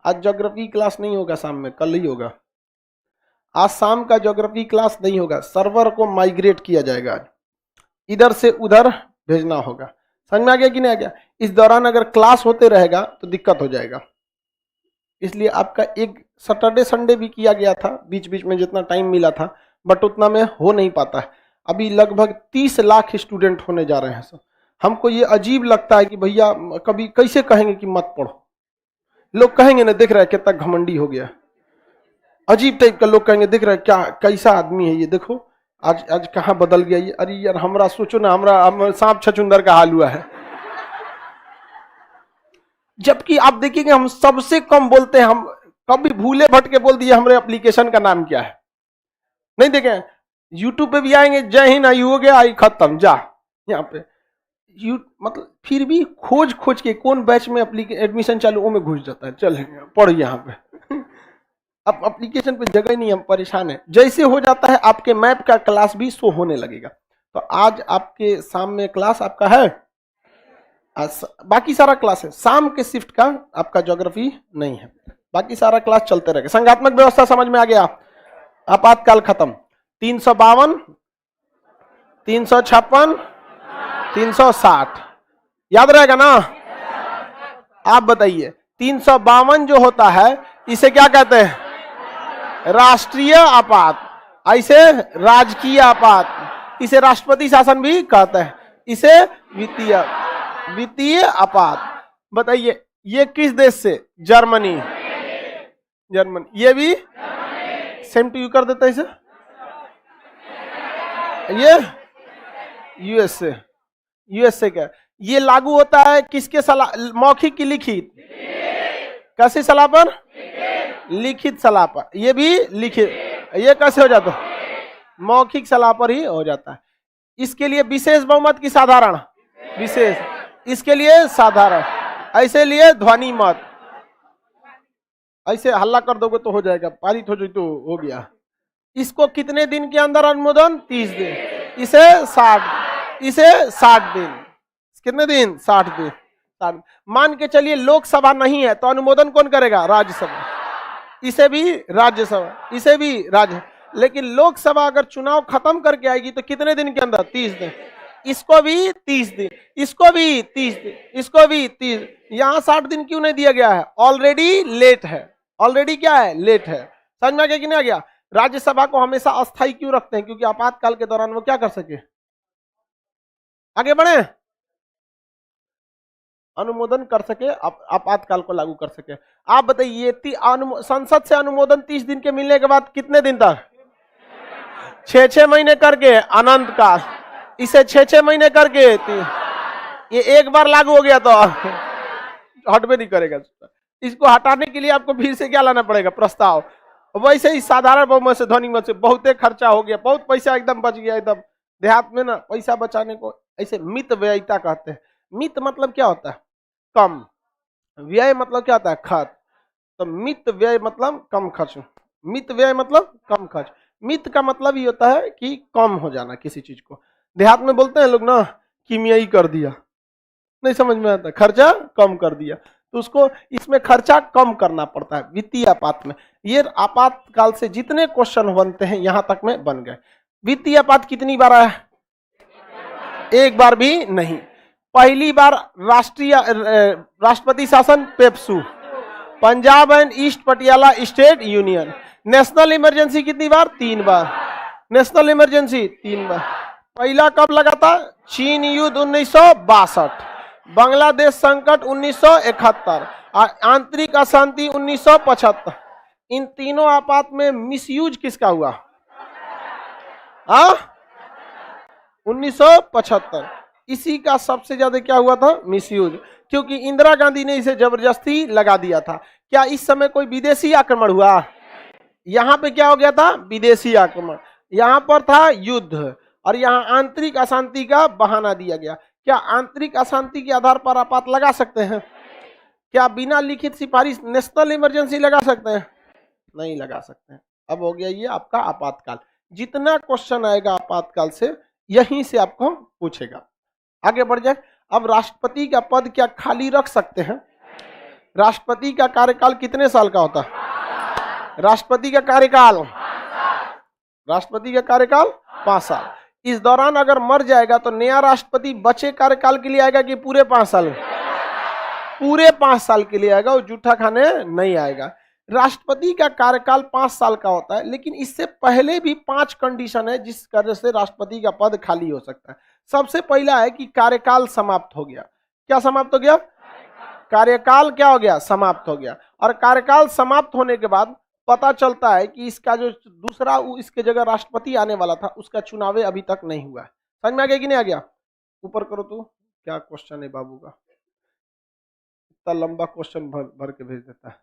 आज ज्योग्राफी क्लास नहीं होगा शाम में, कल ही होगा। आज शाम का ज्योग्राफी क्लास नहीं होगा, सर्वर को माइग्रेट किया जाएगा, आज इधर से उधर भेजना होगा। समझ में आ गया कि नहीं आ गया? इस दौरान अगर क्लास होते रहेगा तो दिक्कत हो जाएगा, इसलिए आपका एक सैटरडे संडे भी किया गया था बीच बीच में जितना टाइम मिला था, बट उतना में हो नहीं पाता है। अभी लगभग 30 लाख स्टूडेंट होने जा रहे हैं सर। हमको ये अजीब लगता है कि भैया कभी कैसे कहेंगे कि मत पढ़ो, लोग कहेंगे ना, देख रहे हैं कितना घमंडी हो गया, अजीब टाइप का लोग कहेंगे, देख रहे हैं क्या कैसा आदमी है ये, देखो आज आज कहाँ बदल गया ये। अरे यार हमरा सोचो ना, हम सांप छछुंदर का हाल हुआ है। जबकि आप देखिएगा हम सबसे कम बोलते हैं, हम कभी भूले भटके बोल दिए हमारे एप्लीकेशन का नाम क्या है, नहीं देखे? यूट्यूब पे भी आएंगे, जय हिंद आई हो गया, आई खत्म, जा यहाँ पे मतलब फिर भी खोज खोज के कौन बैच में एडमिशन चालू, वो में घुस जाता है, चल पढ़ यहाँ पे। अब एप्लीकेशन पे जगह नहीं, हम परेशान है। जैसे हो जाता है आपके मैप का क्लास भी शो होने लगेगा। तो आज आपके सामने क्लास आपका है, बाकी सारा क्लास है, शाम के शिफ्ट का आपका ज्योग्राफी नहीं है, बाकी सारा क्लास चलते रहेगा। संघात्मक व्यवस्था समझ में आ गया? आपातकाल खत्म। 352, 356, 360 याद रहेगा ना? आप बताइए, 352 जो होता है इसे क्या कहते हैं? राष्ट्रीय आपात, ऐसे राजकीय आपात, इसे राष्ट्रपति शासन भी कहते हैं, इसे वित्तीय आपात। बताइए ये किस देश से? जर्मनी। जर्मनी। ये भी सेम टू यू कर देता है इसे, ये यूएस से। यूएस से क्या ये लागू होता है किसके सलाह? मौखिक की लिखित? कैसी सलाह पर? लिखित सलाह पर। ये भी लिखित, ये कैसे हो जाता है? मौखिक सलाह पर ही हो जाता है। इसके लिए विशेष बहुमत की साधारण? विशेष। इसके लिए साधारण, ऐसे लिए ध्वनि मत। ऐसे हल्ला कर दोगे तो हो जाएगा, पारित हो जाए तो हो गया। इसको कितने दिन के अंदर अनुमोदन? 30 दिन। इसे 60 दिन। कितने दिन? 60 दिन। मान के चलिए लोकसभा नहीं है तो अनुमोदन कौन करेगा? राज्यसभा। इसे भी राज्यसभा, इसे भी राज्य। लेकिन लोकसभा अगर चुनाव खत्म करके आएगी तो कितने दिन के अंदर? 30 दिन। इसको भी 30 दिन, इसको भी 30 दिन, इसको भी 30। यहां 60 दिन क्यों नहीं दिया गया है? ऑलरेडी लेट है। ऑलरेडी क्या है? लेट है। समझ में आ गया कि नहीं आ गया? राज्यसभा को हमेशा अस्थायी क्यों रखते हैं? क्योंकि आपातकाल के दौरान वो क्या कर सके? आगे बढ़े, अनुमोदन कर सके, आपातकाल को लागू कर सके। आप बताइए संसद से अनुमोदन 30 दिन के मिलने के बाद कितने दिन तक? 6 महीने करके अनंत काल। इसे 6 महीने करके ये एक बार लागू हो गया तो हटवे नहीं करेगा। इसको हटाने के लिए आपको फिर से क्या लाना पड़ेगा? प्रस्ताव। वैसे ही साधारण बहुमत से, ध्वनि मत से बहुत खर्चा हो गया, बहुत पैसा एकदम बच गया। एकदम देहात में ना पैसा बचाने को ऐसे मित व्ययिता कहते हैं। मित मतलब क्या होता है? कम। व्यय मतलब क्या होता है? खर्च। तो मित व्यय मतलब कम खर्च, मित व्यय मतलब कम खर्च। मित का मतलब ये होता है कि कम हो जाना किसी चीज को। देहात में बोलते हैं लोग ना, कीमियाई कर दिया, नहीं समझ में आता, खर्चा कम कर दिया। तो उसको इसमें खर्चा कम करना पड़ता है वित्तीय आपात में। ये आपातकाल से जितने क्वेश्चन बनते हैं यहां तक में बन गए। वित्तीय आपात कितनी बार आया? एक बार भी नहीं। पहली बार राष्ट्रपति शासन PEPSU, Punjab and east Patiala state union. National emergency कितनी बार? 3 बार। नेशनल इमरजेंसी 3 बार। पहला कब लगा था? चीन युद्ध 1962, बांग्लादेश संकट 1971, आंतरिक अशांति 1975। इन तीनों आपात में मिसयूज किसका हुआ? 1975। इसी का सबसे ज्यादा क्या हुआ था? मिसयूज, क्योंकि इंदिरा गांधी ने इसे जबरदस्ती लगा दिया था। क्या इस समय कोई विदेशी आक्रमण हुआ? यहां पे क्या हो गया था? विदेशी आक्रमण। यहां पर था युद्ध, और यहां आंतरिक अशांति का बहाना दिया गया। क्या आंतरिक अशांति के आधार पर आपात लगा सकते हैं? क्या बिना लिखित सिफारिश नेशनल इमरजेंसी लगा सकते हैं? नहीं लगा सकते हैं। अब हो गया ये आपका आपातकाल। जितना क्वेश्चन आएगा आपातकाल से यहीं से आपको पूछेगा। आगे बढ़ जाए। अब राष्ट्रपति का पद क्या खाली रख सकते हैं? राष्ट्रपति का कार्यकाल कितने साल का होता है? राष्ट्रपति का कार्यकाल 5 साल। इस दौरान अगर मर जाएगा तो नया राष्ट्रपति बचे कार्यकाल के लिए आएगा कि पूरे 5 साल? पूरे 5 साल के लिए आएगा, वो जूठा खाने नहीं आएगा। राष्ट्रपति का कार्यकाल 5 साल का होता है, लेकिन इससे पहले भी 5 कंडीशन है जिस वजह से राष्ट्रपति का पद खाली हो सकता है। सबसे पहला है कि कार्यकाल समाप्त हो गया। क्या समाप्त हो गया? कार्यकाल क्या हो गया? समाप्त हो गया। और कार्यकाल समाप्त होने के बाद पता चलता है कि इसका जो दूसरा इसके जगह राष्ट्रपति आने वाला था उसका चुनाव अभी तक नहीं हुआ है। समझ में आ गया कि नहीं आ गया? ऊपर करो तो क्या क्वेश्चन है बाबू का, इतना लंबा क्वेश्चन भर के भेज देता है।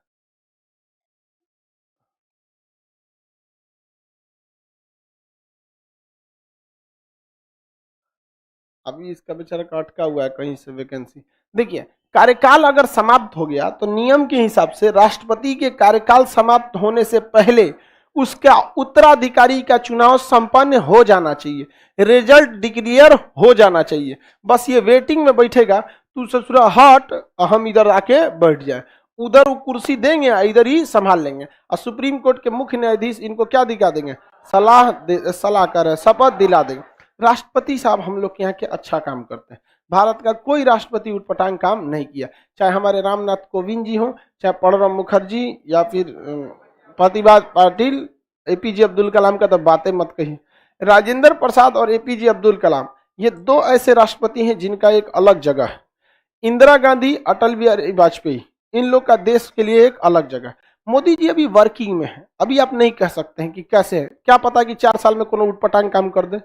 अभी इसका बेचारा का अटका हुआ है कहीं से वैकेंसी। देखिए, कार्यकाल अगर समाप्त हो गया तो नियम के हिसाब से राष्ट्रपति के कार्यकाल समाप्त होने से पहले उसका उत्तराधिकारी का चुनाव संपन्न हो जाना चाहिए, रिजल्ट डिक्लेयर हो जाना चाहिए। बस ये वेटिंग में बैठेगा, तू ससुरा हट, हम इधर आके बैठ जाए, उधर वो कुर्सी देंगे, इधर ही संभाल लेंगे। और सुप्रीम कोर्ट के मुख्य न्यायाधीश इनको क्या दिखा देंगे? सलाह कर शपथ दिला देंगे। राष्ट्रपति साहब हम लोग के यहाँ के अच्छा काम करते हैं। भारत का कोई राष्ट्रपति उटपटांग काम नहीं किया, चाहे हमारे रामनाथ कोविंद जी हो, चाहे प्रणब मुखर्जी, या फिर प्रतिभा पाटिल, एपीजे अब्दुल कलाम का तो बातें मत कही। राजेंद्र प्रसाद और एपीजे अब्दुल कलाम ये 2 ऐसे राष्ट्रपति हैं जिनका एक अलग जगह है। इंदिरा गांधी, अटल बिहारी वाजपेयी, इन लोग का देश के लिए एक अलग जगह है। मोदी जी अभी वर्किंग में है, अभी आप नहीं कह सकते हैं कि कैसे है। क्या पता कि 4 साल में कोनो उटपटांग काम कर दे।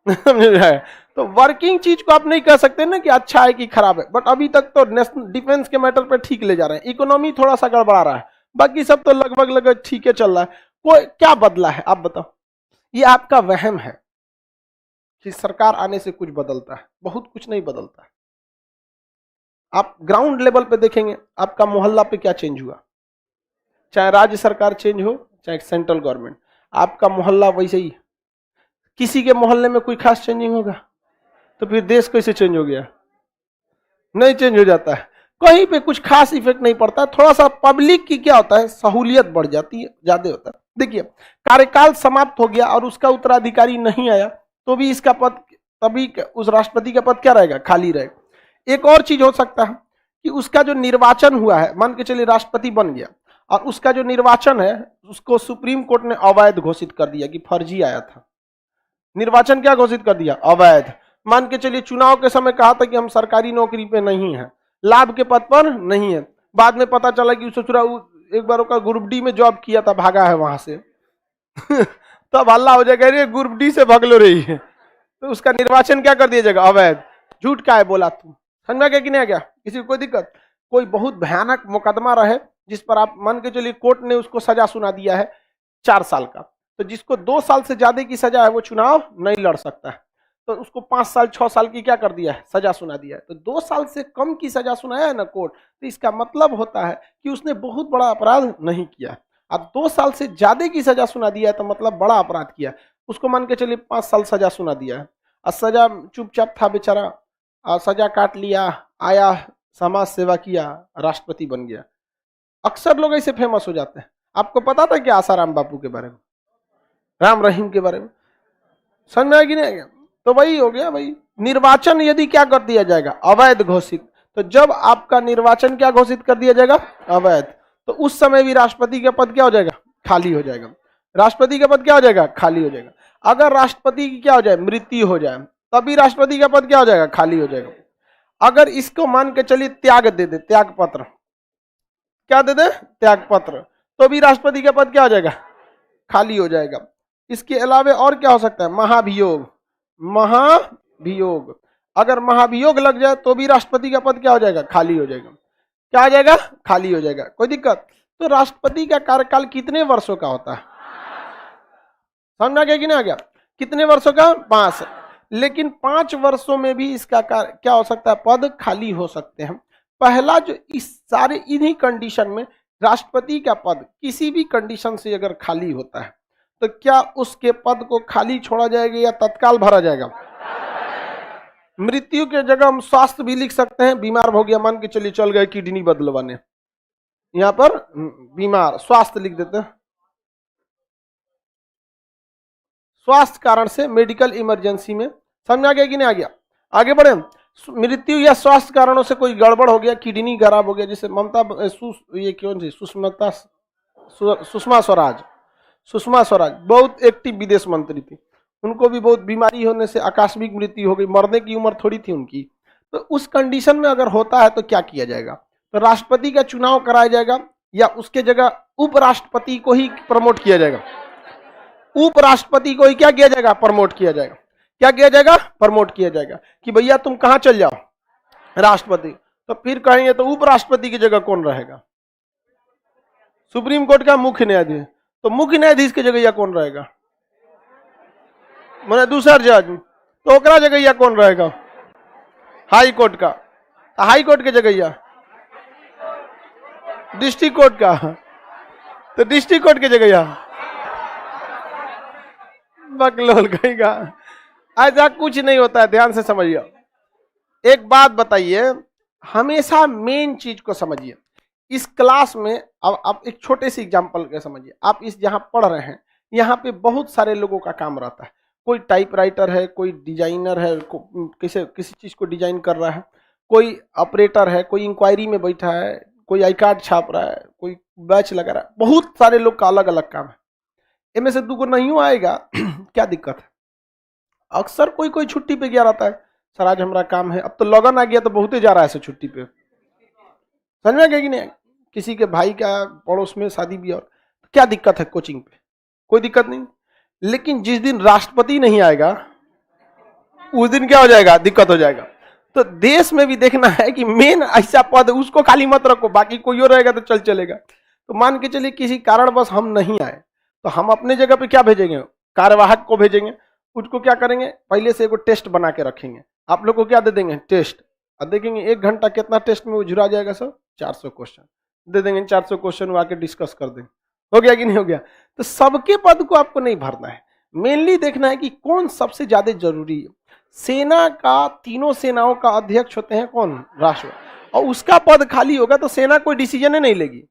तो वर्किंग चीज को आप नहीं कह सकते ना कि अच्छा है कि खराब है। बट अभी तक तो नेशनल डिफेंस के मैटर पे ठीक ले जा रहे हैं, इकोनॉमी थोड़ा सा गड़बड़ा रहा है, बाकी सब तो लगभग ठीक है चल रहा है। कोई क्या बदला है आप बताओ? ये आपका वहम है कि सरकार आने से कुछ बदलता है, बहुत कुछ नहीं बदलता है। आप ग्राउंड लेवल पे देखेंगे, आपका मोहल्ला पे क्या चेंज हुआ, चाहे राज्य सरकार चेंज हो चाहे सेंट्रल गवर्नमेंट, आपका मोहल्ला वैसे ही। किसी के मोहल्ले में कोई खास चेंजिंग होगा तो फिर देश कैसे चेंज हो गया? नहीं चेंज हो जाता है, कहीं पे कुछ खास इफेक्ट नहीं पड़ता। थोड़ा सा पब्लिक की क्या होता है, सहूलियत बढ़ जाती है, ज्यादा होता है। देखिए, कार्यकाल समाप्त हो गया और उसका उत्तराधिकारी नहीं आया तो भी इसका पद, तभी उस राष्ट्रपति का पद क्या रहेगा? खाली रहेगा। एक और चीज हो सकता है कि उसका जो निर्वाचन हुआ है, मान के चलिए राष्ट्रपति बन गया और उसका जो निर्वाचन है उसको सुप्रीम कोर्ट ने अवैध घोषित कर दिया कि फर्जी आया था। निर्वाचन क्या घोषित कर दिया? अवैध। मान के चलिए चुनाव के समय कहा था कि हम सरकारी नौकरी पे नहीं है, लाभ के पद पर नहीं है, बाद में पता चला कि ससुरा एक बार का ग्रुप डी में जॉब किया था, भागा है वहां से तब हल्ला हो जाएगा, अरे ग्रुप डी से भाग लो रही है, तो उसका निर्वाचन क्या कर दिया जाएगा? अवैध। झूठ का है बोला तू, समझ में क्या गया? किसी को कोई दिक्कत? कोई बहुत भयानक मुकदमा रहे जिस पर आप मान के चलिए कोर्ट ने उसको सजा सुना दिया है 4 साल का, तो जिसको 2 साल से ज्यादा की सजा है वो चुनाव नहीं लड़ सकता है। तो उसको 5 साल 6 साल की क्या कर दिया है, सजा सुना दिया है। तो 2 साल से कम की सजा सुनाया है ना कोर्ट, तो इसका मतलब होता है कि उसने बहुत बड़ा अपराध नहीं किया। अब 2 साल से ज्यादा की सजा सुना दिया है तो मतलब बड़ा अपराध किया। उसको मान के चलिए 5 साल सजा सुना दिया है, और सजा चुपचाप था बेचारा, और सजा काट लिया, आया समाज सेवा किया, राष्ट्रपति बन गया। अक्सर लोग ऐसे फेमस हो जाते हैं। आपको पता था क्या आसाराम बापू के बारे में, राम रहीम के बारे में? समझ में आएगी नहीं? तो वही हो गया भाई, निर्वाचन यदि क्या कर दिया जाएगा, अवैध घोषित, तो जब आपका निर्वाचन क्या घोषित कर दिया जाएगा, अवैध, तो उस समय भी राष्ट्रपति का पद क्या हो जाएगा, खाली हो जाएगा। राष्ट्रपति का पद क्या हो जाएगा, खाली हो जाएगा। अगर राष्ट्रपति की क्या हो जाए, मृत्यु हो जाए, तभी राष्ट्रपति का पद क्या हो जाएगा, खाली हो जाएगा। अगर इसको मान के चलिए त्याग दे दे, त्याग पत्र, क्या दे दे, त्याग पत्र, तो भी राष्ट्रपति का पद क्या हो जाएगा, खाली हो जाएगा। इसके अलावा और क्या हो सकता है, महाभियोग, महाभियोग, अगर महाभियोग लग जाए तो भी राष्ट्रपति का पद क्या हो जाएगा, खाली हो जाएगा। क्या हो जाएगा, खाली हो जाएगा। कोई दिक्कत? तो राष्ट्रपति का कार्यकाल कितने वर्षों का होता है, समझ आ गया कि नहीं आ गया? कितने वर्षों का, 5। लेकिन 5 वर्षों में भी इसका क्या हो सकता है, पद खाली हो सकते हैं। पहला जो इस सारे इन्हीं कंडीशन में राष्ट्रपति का पद किसी भी कंडीशन से अगर खाली होता है तो क्या उसके पद को खाली छोड़ा जाएगा या तत्काल भरा जाएगा? मृत्यु के जगह हम स्वास्थ्य भी लिख सकते हैं, बीमार हो गया, मान के चलिए चल गए किडनी बदलवाने, यहां पर बीमार, स्वास्थ्य लिख देते हैं, स्वास्थ्य कारण से, मेडिकल इमरजेंसी में। समझ आ गया कि नहीं आ गया? आगे बढ़े। मृत्यु या स्वास्थ्य कारणों से कोई गड़बड़ हो गया, किडनी खराब हो गया, जैसे ये कौन सी सुषमा स्वराज बहुत एक्टिव विदेश मंत्री थी, उनको भी बहुत बीमारी होने से आकस्मिक मृत्यु हो गई, मरने की उम्र थोड़ी थी उनकी। तो उस कंडीशन में अगर होता है तो क्या किया जाएगा, तो राष्ट्रपति का चुनाव कराया जाएगा या उसके जगह उपराष्ट्रपति को ही प्रमोट किया जाएगा, उपराष्ट्रपति को ही क्या किया जाएगा, प्रमोट किया जाएगा। क्या किया जाएगा, प्रमोट किया जाएगा कि भैया तुम कहां चल जाओ, राष्ट्रपति। तो फिर कहेंगे तो उपराष्ट्रपति की जगह कौन रहेगा, सुप्रीम कोर्ट का मुख्य न्यायाधीश, तो मुख्य न्यायाधीश की जगह या कौन रहेगा, मैंने दूसरा जज, तो ओकरा जगह या कौन रहेगा, हाई कोर्ट का, तो हाई कोर्ट के जगह या डिस्ट्रिक्ट कोर्ट का, तो डिस्ट्रिक्ट कोर्ट की जगह या बकलोल कहेगा। ऐसा कुछ नहीं होता है, ध्यान से समझिए। एक बात बताइए, हमेशा मेन चीज को समझिए। इस क्लास में अब आप एक छोटे से एग्जांपल के समझिए। आप इस जहां पढ़ रहे हैं यहाँ पे बहुत सारे लोगों का काम रहता है, कोई टाइपराइटर है, कोई डिजाइनर है, किसी चीज को डिजाइन कर रहा है, कोई ऑपरेटर है, कोई इंक्वायरी में बैठा है, कोई आई कार्ड छाप रहा है, कोई बैच लगा रहा है। बहुत सारे लोग का अलग अलग काम है, इनमें से 2 को नहीं आएगा क्या दिक्कत है? अक्सर कोई कोई छुट्टी पे गया रहता है, सर आज हमारा काम है, अब तो लगन आ गया तो बहुत ही जा रहा है छुट्टी पे, समझ में गया कि नहीं? किसी के भाई का पड़ोस में शादी भी, और क्या दिक्कत है कोचिंग पे, कोई दिक्कत नहीं। लेकिन जिस दिन राष्ट्रपति नहीं आएगा उस दिन क्या हो जाएगा, दिक्कत हो जाएगा। तो देश में भी देखना है कि मेन ऐसा पद उसको खाली मत रखो, बाकी कोई और रहेगा तो चल चलेगा। तो मान के चलिए किसी कारणवश हम नहीं आए तो हम अपने जगह पे क्या भेजेंगे, कार्यवाहक को भेजेंगे। उसको क्या करेंगे, पहले से एगो टेस्ट बना के रखेंगे, आप लोग को क्या दे देंगे, टेस्ट। अब देखेंगे 1 घंटा कितना टेस्ट में जुड़ा जाएगा, सर 400 क्वेश्चन दे देंगे, 400 क्वेश्चन वो आके डिस्कस कर देंगे, हो गया कि नहीं हो गया। तो सबके पद को आपको नहीं भरना है, मेनली देखना है कि कौन सबसे ज्यादा जरूरी है। सेना का, तीनों सेनाओं का अध्यक्ष होते हैं कौन, राष्ट्रपति, और उसका पद खाली होगा तो सेना कोई डिसीजन नहीं लेगी।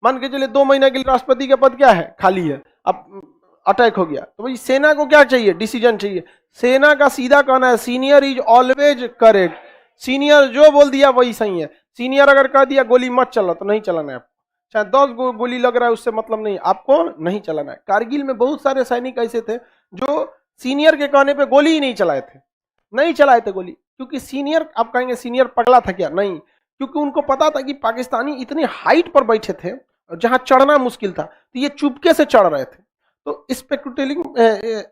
मान के चलिए 2 महीने के लिए राष्ट्रपति का पद क्या है, खाली है, अब अटैक हो गया, तो भाई सेना को क्या चाहिए, डिसीजन चाहिए। सेना का सीधा कहना है senior is always correct, senior जो बोल दिया वही सही है। सीनियर अगर कह दिया गोली मत चला तो नहीं चलाना है आपको, चाहे 10 गोली लग रहा है उससे मतलब नहीं, आपको नहीं चलाना है। कारगिल में बहुत सारे सैनिक ऐसे थे जो सीनियर के कहने पे गोली ही नहीं चलाए थे गोली, क्योंकि सीनियर, आप कहेंगे सीनियर पगला था क्या, नहीं, क्योंकि उनको पता था कि पाकिस्तानी इतने हाइट पर बैठे थे जहां चढ़ना मुश्किल था, तो ये चुपके से चढ़ रहे थे। तो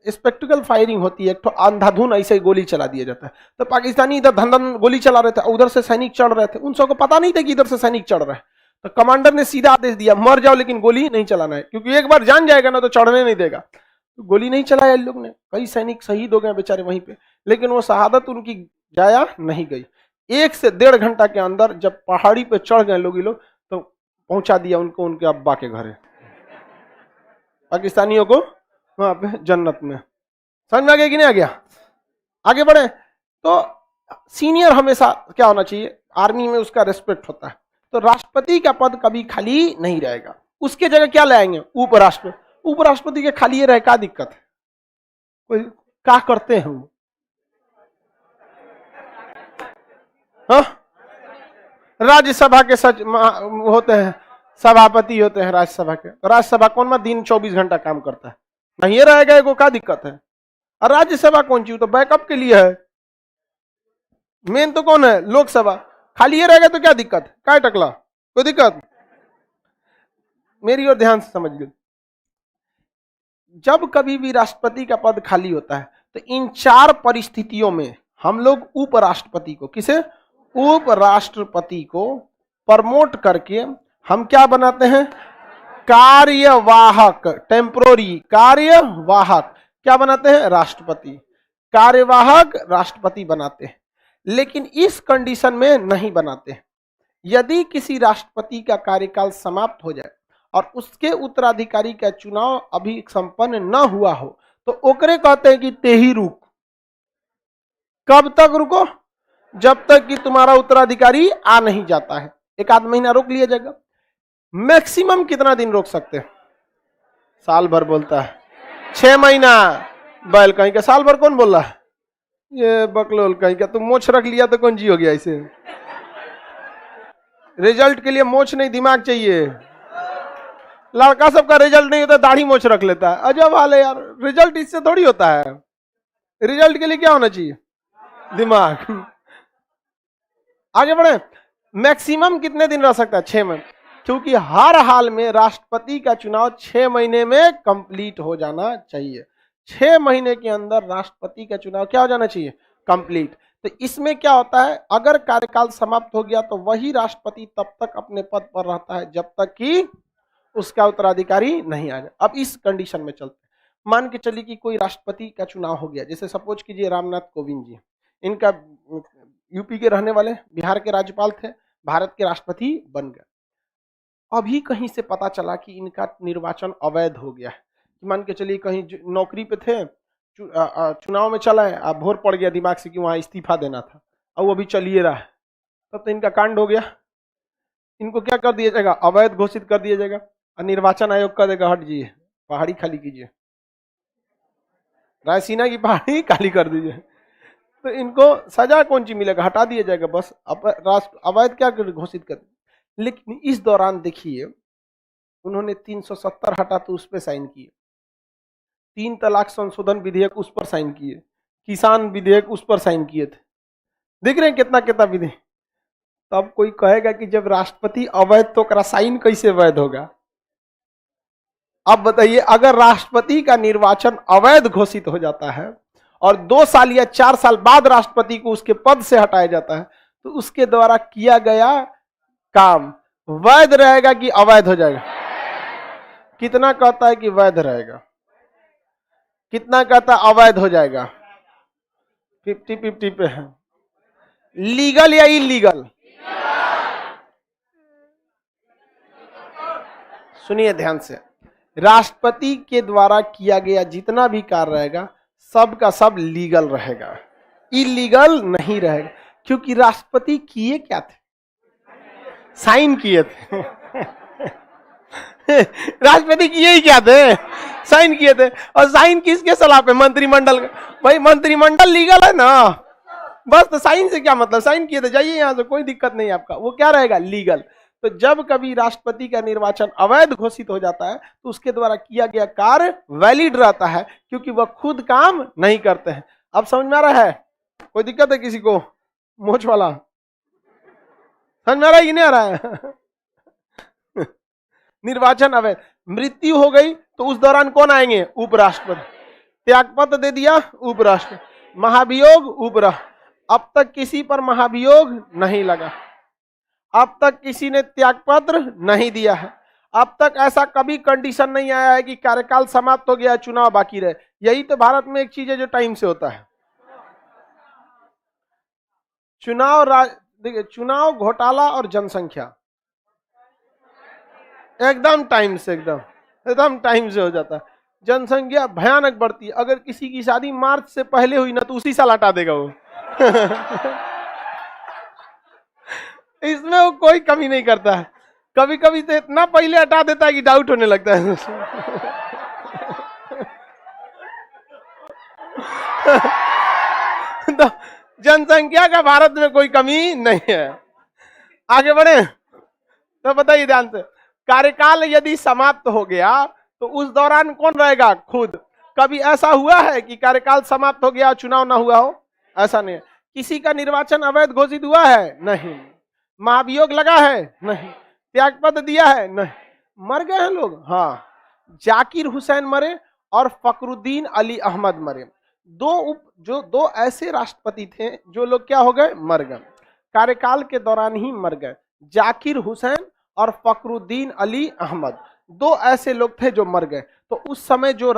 स्पेक्टिकल फायरिंग होती है, तो अंधाधुन ऐसे ही गोली चला दिया जाता है। तो पाकिस्तानी इधर धन गोली चला रहे थे, उधर से सैनिक चढ़ रहे थे, उन सबको पता नहीं था कि इधर से सैनिक चढ़ रहे हैं। तो कमांडर ने सीधा आदेश दिया, मर जाओ लेकिन गोली नहीं चलाना है, क्योंकि एक बार जान जाएगा ना तो चढ़ने नहीं देगा। तो गोली नहीं चलाया इन लोग ने, कई सैनिक शहीद हो गए बेचारे वहीं पे, लेकिन वो शहादत उनकी जाया नहीं गई। 1 से 1.5 घंटा के अंदर जब पहाड़ी पे चढ़ गए लोग, ये लोग तो पहुंचा दिया उनको उनके अब्बा के घर, पाकिस्तानियों को वहां पे जन्नत में। समझ में आ गया कि नहीं आ गया? आगे बढ़े तो सीनियर हमेशा क्या होना चाहिए, आर्मी में उसका रेस्पेक्ट होता है, तो राष्ट्रपति का पद कभी खाली नहीं रहेगा, उसके जगह क्या लाएंगे? उपराष्ट्रपति। उपराष्ट्रपति के खाली ये रहे, क्या दिक्कत है? कोई क्या करते हैं वो? हाँ, राज्यसभा के सच होते हैं, सभापति होते हैं राज्यसभा के। राज्यसभा कौन में दिन 24 घंटा काम करता है, नहीं ये रहेगा, को क्या दिक्कत है? और राज्यसभा कौन चीज, तो बैकअप के लिए है, मेन तो कौन है? लोकसभा। खाली ये रहेगा तो क्या दिक्कत है? क्या टकला, कोई दिक्कत? मेरी ओर ध्यान से समझ लो, जब कभी भी राष्ट्रपति का पद खाली होता है तो इन 4 परिस्थितियों में हम लोग उपराष्ट्रपति को, किसे? उपराष्ट्रपति को प्रमोट करके हम क्या बनाते हैं? कार्यवाहक, टेम्पोररी कार्यवाहक क्या बनाते हैं? राष्ट्रपति। कार्यवाहक राष्ट्रपति बनाते हैं, लेकिन इस कंडीशन में नहीं बनाते। यदि किसी राष्ट्रपति का कार्यकाल समाप्त हो जाए और उसके उत्तराधिकारी का चुनाव अभी संपन्न न हुआ हो तो ओकरे कहते हैं कि ते ही रुक। कब तक रुको? जब तक कि तुम्हारा उत्तराधिकारी आ नहीं जाता है। 1 आध महीना रोक लिया जाएगा। मैक्सिमम कितना दिन रोक सकते हैं? साल भर बोलता है, 6 महीना। बैल कहीं का साल भर कौन बोल रहा है? ये बकलोल कहीं का, तुम मोछ रख लिया तो कौन जी हो गया इसे? रिजल्ट के लिए मोछ नहीं, दिमाग चाहिए। लड़का सबका रिजल्ट नहीं होता, दाढ़ी मोछ रख लेता है। अजब हाल है यार, रिजल्ट इससे थोड़ी होता है। रिजल्ट के लिए क्या होना चाहिए? दिमाग। आगे बढ़े, मैक्सिमम कितने दिन रह सकता है? 6 महीने, क्योंकि हर हाल में राष्ट्रपति का चुनाव 6 महीने में कंप्लीट हो जाना चाहिए। 6 महीने के अंदर राष्ट्रपति का चुनाव क्या हो जाना चाहिए? कंप्लीट। तो इसमें क्या होता है, अगर कार्यकाल समाप्त हो गया तो वही राष्ट्रपति तब तक अपने पद पर रहता है जब तक कि उसका उत्तराधिकारी नहीं आ जाए। अब इस कंडीशन में चलते हैं, मान के चलिए कि कोई राष्ट्रपति का चुनाव हो गया, जैसे सपोज कीजिए रामनाथ कोविंद जी, इनका यूपी के रहने वाले, बिहार के राज्यपाल थे, भारत के राष्ट्रपति बन गए। अभी कहीं से पता चला कि इनका निर्वाचन अवैध हो गया है। मान के चलिए कहीं नौकरी पे थे, चुनाव में चला है, अब भोर पड़ गया दिमाग से कि वहां इस्तीफा देना था, अब वो अभी चलिए रहा है, तब तो इनका कांड हो गया। इनको क्या कर दिया जाएगा? अवैध घोषित कर दिया जाएगा। और निर्वाचन आयोग का देगा हट जाइए, पहाड़ी खाली कीजिए, रायसीना की पहाड़ी खाली कर दीजिए। तो इनको सजा कौन सी मिलेगा? हटा दिया जाएगा बस, अवैध क्या घोषित कर। लेकिन इस दौरान देखिए उन्होंने 370 हटा तो उस पर साइन किए, 3 तलाक संशोधन विधेयक उस पर साइन किए, किसान विधेयक उस पर साइन किए थे। देख रहे हैं कितना कितना विधि। तब कोई कहेगा कि जब राष्ट्रपति अवैध तो साइन कैसे वैध होगा? अब बताइए, अगर राष्ट्रपति का निर्वाचन अवैध घोषित हो जाता है और 2 साल या 4 साल बाद राष्ट्रपति को उसके पद से हटाया जाता है तो उसके द्वारा किया गया काम वैध रहेगा कि अवैध हो जाएगा? कितना कहता है कि वैध रहेगा, कितना कहता है अवैध हो जाएगा? 50-50 पे है। लीगल या इलीगल? सुनिए ध्यान से, राष्ट्रपति के द्वारा किया गया जितना भी कार्य रहेगा सब का सब लीगल रहेगा, इलीगल नहीं रहेगा। क्योंकि राष्ट्रपति किए क्या थे? साइन किए थे। राष्ट्रपति किए ही क्या थे? साइन किए थे। और साइन किसके सलाह पे? मंत्रिमंडल। भाई मंत्रिमंडल लीगल है ना, बस। तो साइन से क्या मतलब? साइन किए थे, जाइए यहां से, कोई दिक्कत नहीं आपका। वो क्या रहेगा? लीगल। तो जब कभी राष्ट्रपति का निर्वाचन अवैध घोषित हो जाता है तो उसके द्वारा किया गया कार्य वैलिड रहता है, क्योंकि वह खुद काम नहीं करते हैं। अब समझ में आ रहा है? कोई दिक्कत है किसी को? मोच वाला समझ में आ रहा है कि नहीं आ रहा है? निर्वाचन अवैध। मृत्यु हो गई तो उस दौरान कौन आएंगे? उपराष्ट्रपति। त्यागपत्र दे दिया, उपराष्ट्रपति। महाभियोग, उपराष्ट्रपति। अब तक किसी पर महाभियोग नहीं लगा, अब तक किसी ने त्यागपत्र नहीं दिया है। अब तक ऐसा कभी कंडीशन नहीं आया है कि कार्यकाल समाप्त हो गया, चुनाव बाकी रहे। यही तो भारत में एक चीज है जो टाइम से होता है। देखिए, चुनाव, घोटाला और जनसंख्या एकदम टाइम से, एकदम टाइम से हो जाता है। जनसंख्या भयानक बढ़ती है। अगर किसी की शादी मार्च से पहले हुई ना तो उसी साल हटा देगा वो। इसमें वो कोई कमी नहीं करता है। कभी कभी तो इतना पहले हटा देता है कि डाउट होने लगता है। तो जनसंख्या का भारत में कोई कमी नहीं है। आगे बढ़े तो बताइए ध्यान से, कार्यकाल यदि समाप्त हो गया तो उस दौरान कौन रहेगा? खुद। कभी ऐसा हुआ है कि कार्यकाल समाप्त हो गया चुनाव ना हुआ हो? ऐसा नहीं है। किसी का निर्वाचन अवैध घोषित हुआ है? नहीं। महाभियोग लगा है? नहीं। त्यागपत्र दिया है? नहीं। मर गए हैं लोग? हाँ। जाकिर हुसैन मरे और फखरुद्दीन अली अहमद मरे। दो ऐसे राष्ट्रपति थे जो लोग क्या हो गए? मर गए, कार्यकाल के दौरान ही मर गए। जाकिर हुसैन और फखरुद्दीन अली अहमद, दो ऐसे लोग थे जो मर गए। तो उस समय जो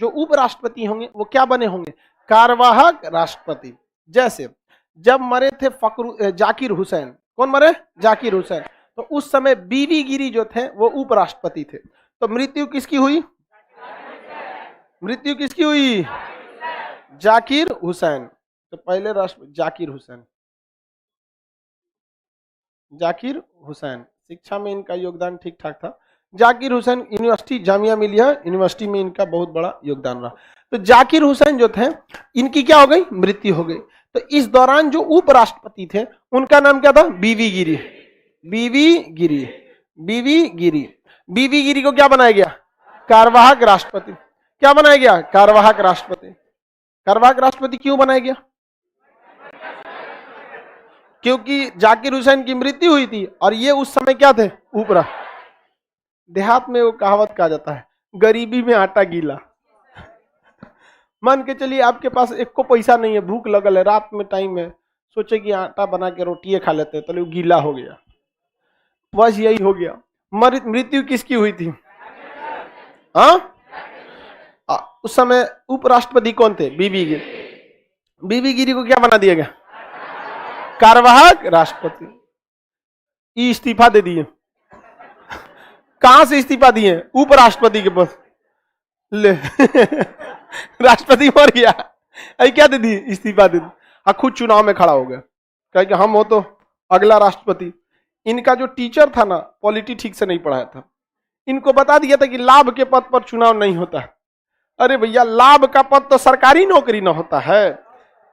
उपराष्ट्रपति होंगे वो क्या बने होंगे? कार्यवाहक राष्ट्रपति। जैसे जब मरे थे जाकिर हुसैन, कौन मरे? जाकिर हुसैन। तो उस समय बीवी गिरी जो थे वो उपराष्ट्रपति थे। तो मृत्यु किसकी हुई? मृत्यु किसकी हुई? जाकिर हुसैन। तो पहले राष्ट्रपति जाकिर हुसैन। जाकिर हुसैन, शिक्षा में इनका योगदान ठीक ठाक था। जाकिर हुसैन यूनिवर्सिटी, जामिया मिलिया यूनिवर्सिटी में इनका बहुत बड़ा योगदान रहा। तो जाकिर हुसैन जो थे, इनकी क्या हो गई? मृत्यु हो गई। तो इस दौरान जो उपराष्ट्रपति थे उनका नाम क्या था? बीवी गिरी। बीवी गिरी, बीवी गिरी। बीवी गिरी को क्या बनाया गया? कार्यवाहक राष्ट्रपति। क्या बनाया गया? कार्यवाहक राष्ट्रपति। कार्यवाहक राष्ट्रपति क्यों बनाया गया? क्योंकि जाकिर हुसैन की मृत्यु हुई थी और ये उस समय क्या थे? उपरा। देहात में वो कहावत कहा जाता है, गरीबी में आटा गीला। मान के चलिए आपके पास एक को पैसा नहीं है, भूख लगल है, रात में टाइम है, सोचे कि आटा बना के रोटियां खा लेते हैं, तो वो गीला हो गया। बस यही हो गया। मृत्यु किसकी हुई थी? हाँ, उस समय उपराष्ट्रपति कौन थे? बीवी गिरी। बीवी गिरी को क्या बना दिया गया? कार्यवाहक राष्ट्रपति। इस्तीफा दे दिए। कहां से इस्तीफा दिए? उपराष्ट्रपति के पास। ले राष्ट्रपति मर गया, अरे क्या दे दी? इस्तीफा दे दी। खुद चुनाव में खड़ा हो गया, कहा कि हम हो तो अगला राष्ट्रपति। इनका जो टीचर था ना, पॉलिटी ठीक से नहीं पढ़ाया था, इनको बता दिया था कि लाभ के पद पर चुनाव नहीं होता है। अरे भैया, लाभ का पद तो सरकारी नौकरी ना होता है।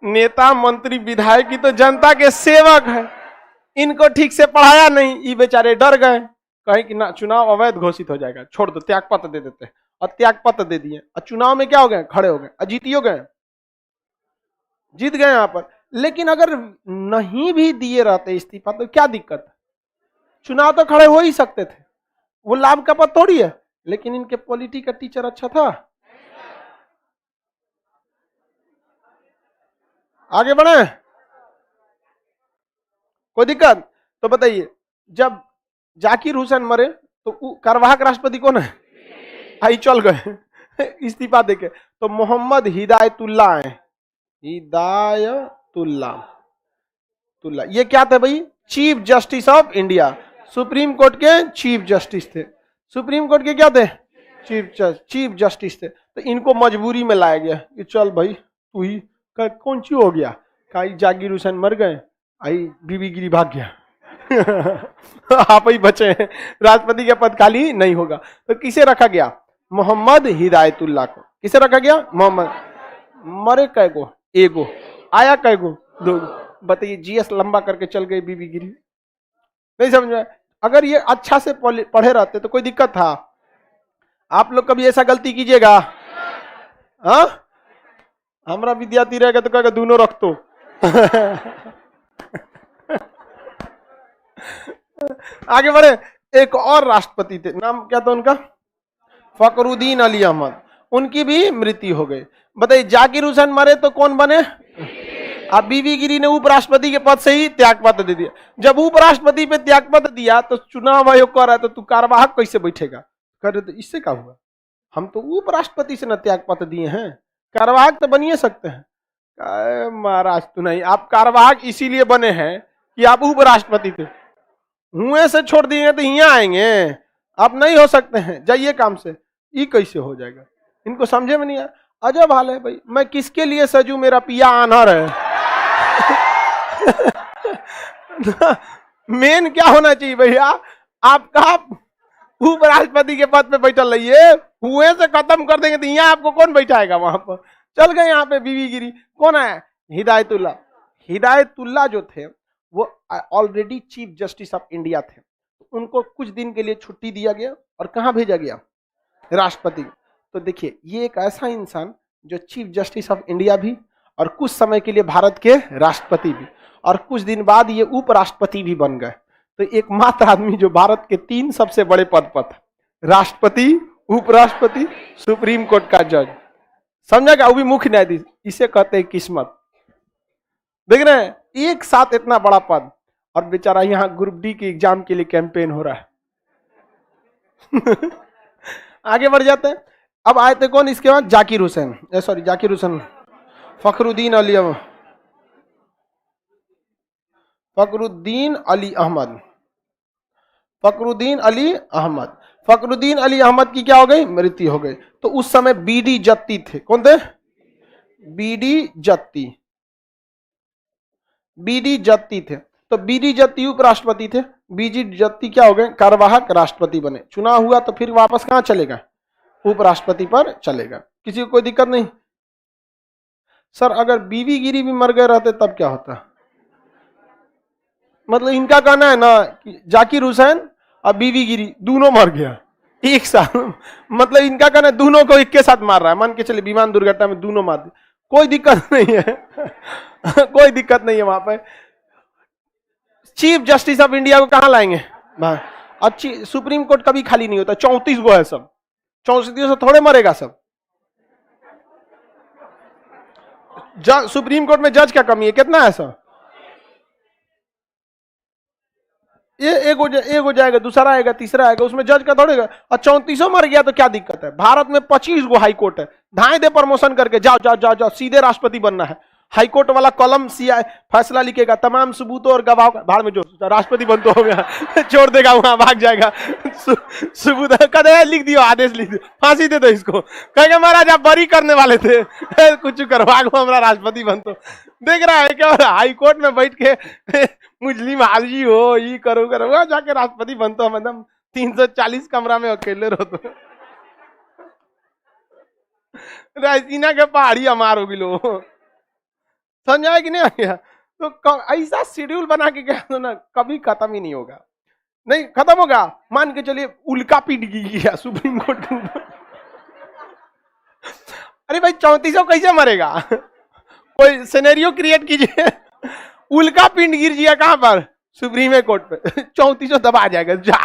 नेता, मंत्री, विधायक की तो जनता के सेवक है। इनको ठीक से पढ़ाया नहीं, ये बेचारे डर गए, कहे कि ना चुनाव अवैध घोषित हो जाएगा, छोड़ दो, त्यागपत्र दे देते हैं। और त्यागपत्र दे दिए और चुनाव में क्या हो गए? खड़े हो गए, जीतियो गए, जीत गए यहाँ पर। लेकिन अगर नहीं भी दिए रहते इस्तीफा तो क्या दिक्कत? चुनाव तो खड़े हो ही सकते थे, वो लाभ का पद थोड़ी है। लेकिन इनके पॉलिटी का टीचर अच्छा था। आगे बढ़े, कोई दिक्कत? तो बताइए, जब जाकिर हुसैन मरे तो कार्यवाहक राष्ट्रपति कौन है? आई चल गए इस्तीफा देके। तो मोहम्मद हिदायतुल्लाह आए। हिदायतुल्लाह, ये क्या थे भाई? Chief justice of India, supreme court के चीफ जस्टिस थे। सुप्रीम कोर्ट के क्या थे? चीफ जस्टिस थे। तो इनको मजबूरी में लाया गया कि चल भाई तू ही, कौन सी हो गया? कहा जाकिर हुसैन मर गए, आई बीवी गिरी भाग गया आप ही बचे हैं, राष्ट्रपति का पद खाली नहीं होगा। तो किसे रखा गया? मोहम्मद हिदायतुल्लाह को। किसे रखा गया? मोहम्मद। मरे कैगो? एगो। आया कैगो? दो। बताइए, जीएस लंबा करके चल गई बीवी गिरी। नहीं समझ में? अगर ये अच्छा से पढ़े रहते तो कोई दिक्कत था? आप लोग कभी ऐसा गलती कीजिएगा? हाँ, हमारा विद्यार्थी रहेगा तो कहेगा दोनों रख तो आगे बढ़े। एक और राष्ट्रपति थे, नाम क्या था उनका? फखरुद्दीन अली अहमद। उनकी भी मृत्यु हो गई। बताइए, जाकिर हुसैन मरे तो कौन बने? अब बीवी गिरी ने उपराष्ट्रपति के पद से ही त्यागपत्र दे दिया। जब उपराष्ट्रपति पे त्यागपत्र दिया तो चुनाव आयोग कह रहा है तो तू कार्यवाहक कैसे बैठेगा? कर तो इससे क्या हुआ? हम तो उपराष्ट्रपति से न त्यागपत्र दिए हैं, कार्यवाहक तो बनिए सकते हैं। महाराज तो नहीं, आप कार्यवाहक इसीलिए बने हैं कि आप उपराष्ट्रपति थे, हुए से छोड़ दिए तो यहाँ आएंगे, आप नहीं हो सकते हैं, जाइए काम से। ये कैसे हो जाएगा? इनको समझे में नहीं आया। अजब हाल है भाई, मैं किसके लिए सजू, मेरा पिया आनर है। मेन क्या होना चाहिए भैया, आपका उपराष्ट्रपति के पद पे बैठल रहिए, हुए से खत्म कर देंगे तो यहाँ आपको कौन बैठाएगा? वहां पर चल गए, यहाँ पे बीवी गिरी कौन है? हिदायतुल्ला। हिदायतुल्ला जो थे वो already chief justice of India थे, उनको कुछ दिन के लिए छुट्टी दिया गया और कहाँ भेजा गया? राष्ट्रपति। तो देखिए, ये एक ऐसा इंसान जो चीफ जस्टिस ऑफ इंडिया भी और कुछ समय के लिए भारत के राष्ट्रपति भी, और कुछ दिन बाद ये उपराष्ट्रपति भी बन गए। तो एकमात्र आदमी जो भारत के 3 सबसे बड़े पद पर था, राष्ट्रपति, उपराष्ट्रपति, सुप्रीम कोर्ट का जज, समझा क्या? वो भी मुख्य न्यायाधीश। इसे कहते हैं किस्मत। देख रहे हैं, एक साथ इतना बड़ा पद, और बेचारा यहाँ ग्रुप डी के एग्जाम के लिए कैंपेन हो रहा है। आगे बढ़ जाते हैं। अब आए थे कौन इसके बाद? जाकिर हुसैन, सॉरी जाकिर हुसैन, फखरुद्दीन अली, फखरुद्दीन अली अहमद, फखरुद्दीन अली अहमद। फखरुद्दीन अली अहमद की क्या हो गई? मृत्यु हो गई। तो उस समय बीडी जत्ती थे। कौन थे? बीडी जत्ती। बीडी जत्ती थे। तो बीडी जत्ती उपराष्ट्रपति थे, बीडी जत्ती क्या हो गए? कार्यवाहक राष्ट्रपति बने। चुनाव हुआ तो फिर वापस कहां चलेगा? उपराष्ट्रपति पर चलेगा। किसी को कोई दिक्कत नहीं? सर अगर बीवी गिरी भी मर गए रहते तब क्या होता? मतलब इनका कहना है ना कि जाकिर हुसैन और बीवी गिरी दोनों मर गया एक साथ। मतलब इनका कहना है दोनों को एक के साथ मार रहा है। मान के चले विमान दुर्घटना में दोनों मार दिए, कोई दिक्कत नहीं है। कोई दिक्कत नहीं है वहां पर। चीफ जस्टिस ऑफ इंडिया को कहां लाएंगे? अच्छी सुप्रीम कोर्ट कभी खाली नहीं होता, 34 गो है सब, 34 से थोड़े मरेगा सब। सुप्रीम कोर्ट में जज क्या कमी है? कितना है सब? ये एक हो जाएगा, दूसरा आएगा, तीसरा आएगा, उसमें जज का थोड़ेगा। और 34 मर गया तो क्या दिक्कत है? भारत में 25 गो हाई कोर्ट है, ढाई दे प्रमोशन करके जाओ जाओ जाओ जाओ, सीधे राष्ट्रपति बनना है। हाई कोर्ट वाला कॉलम सीआई फैसला लिखेगा, तमाम सबूतों और गवाहों भाड़ में जो राष्ट्रपति बन तो हो गया, छोड़ देगा, वहां भाग जाएगा। सबूत कदे लिख दियो, आदेश लिख दियो, फांसी दे दो इसको, कहेगा महाराज आप बरी करने वाले थे, कुछ करवा लो, हमारा राष्ट्रपति बन तो। देख रहा है क्या? हाई कोर्ट में बैठ के मुस्लिम हाजी हो, ये करो करो, वहां जाके राष्ट्रपति बनते हो, मतलब 340 कमरा में अकेले रहो तो। रायसीना के पहाड़ी हमार होगी लो, समझ आया कि नहीं आ गया? तो ऐसा शेड्यूल बना के गया तो ना कभी खत्म ही नहीं होगा, नहीं खत्म होगा। मान के चलिए उल्का पीट गया सुप्रीम कोर्ट के ऊपर। अरे भाई 34 कैसे मरेगा? कोई सिनेरियो क्रिएट कीजिए, उल्का पिंड गिर गया कहां पर? सुप्रीम कोर्ट पे, 34 दबा जाएगा जा।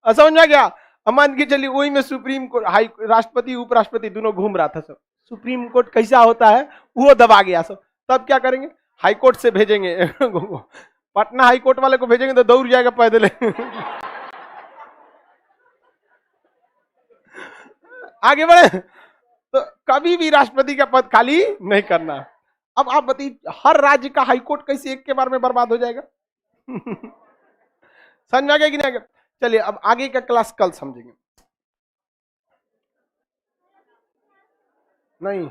समझ में गया? मान के चलिए वही में सुप्रीम कोर्ट, हाई राष्ट्रपति उपराष्ट्रपति दोनों घूम रहा था सब, सुप्रीम कोर्ट कैसा होता है वो दबा गया सब। तब क्या करेंगे? हाई कोर्ट से भेजेंगे, पटना हाई कोर्ट वाले को भेजेंगे तो दौड़ जाएगा पैदल। आगे बढ़े तो कभी भी राष्ट्रपति का पद खाली नहीं करना। अब आप बताइए, हर राज्य का हाई कोर्ट कैसे एक के बार में बर्बाद हो जाएगा? समझ में आ गया कि नहीं? चलिए अब आगे का क्लास कल समझेंगे। नहीं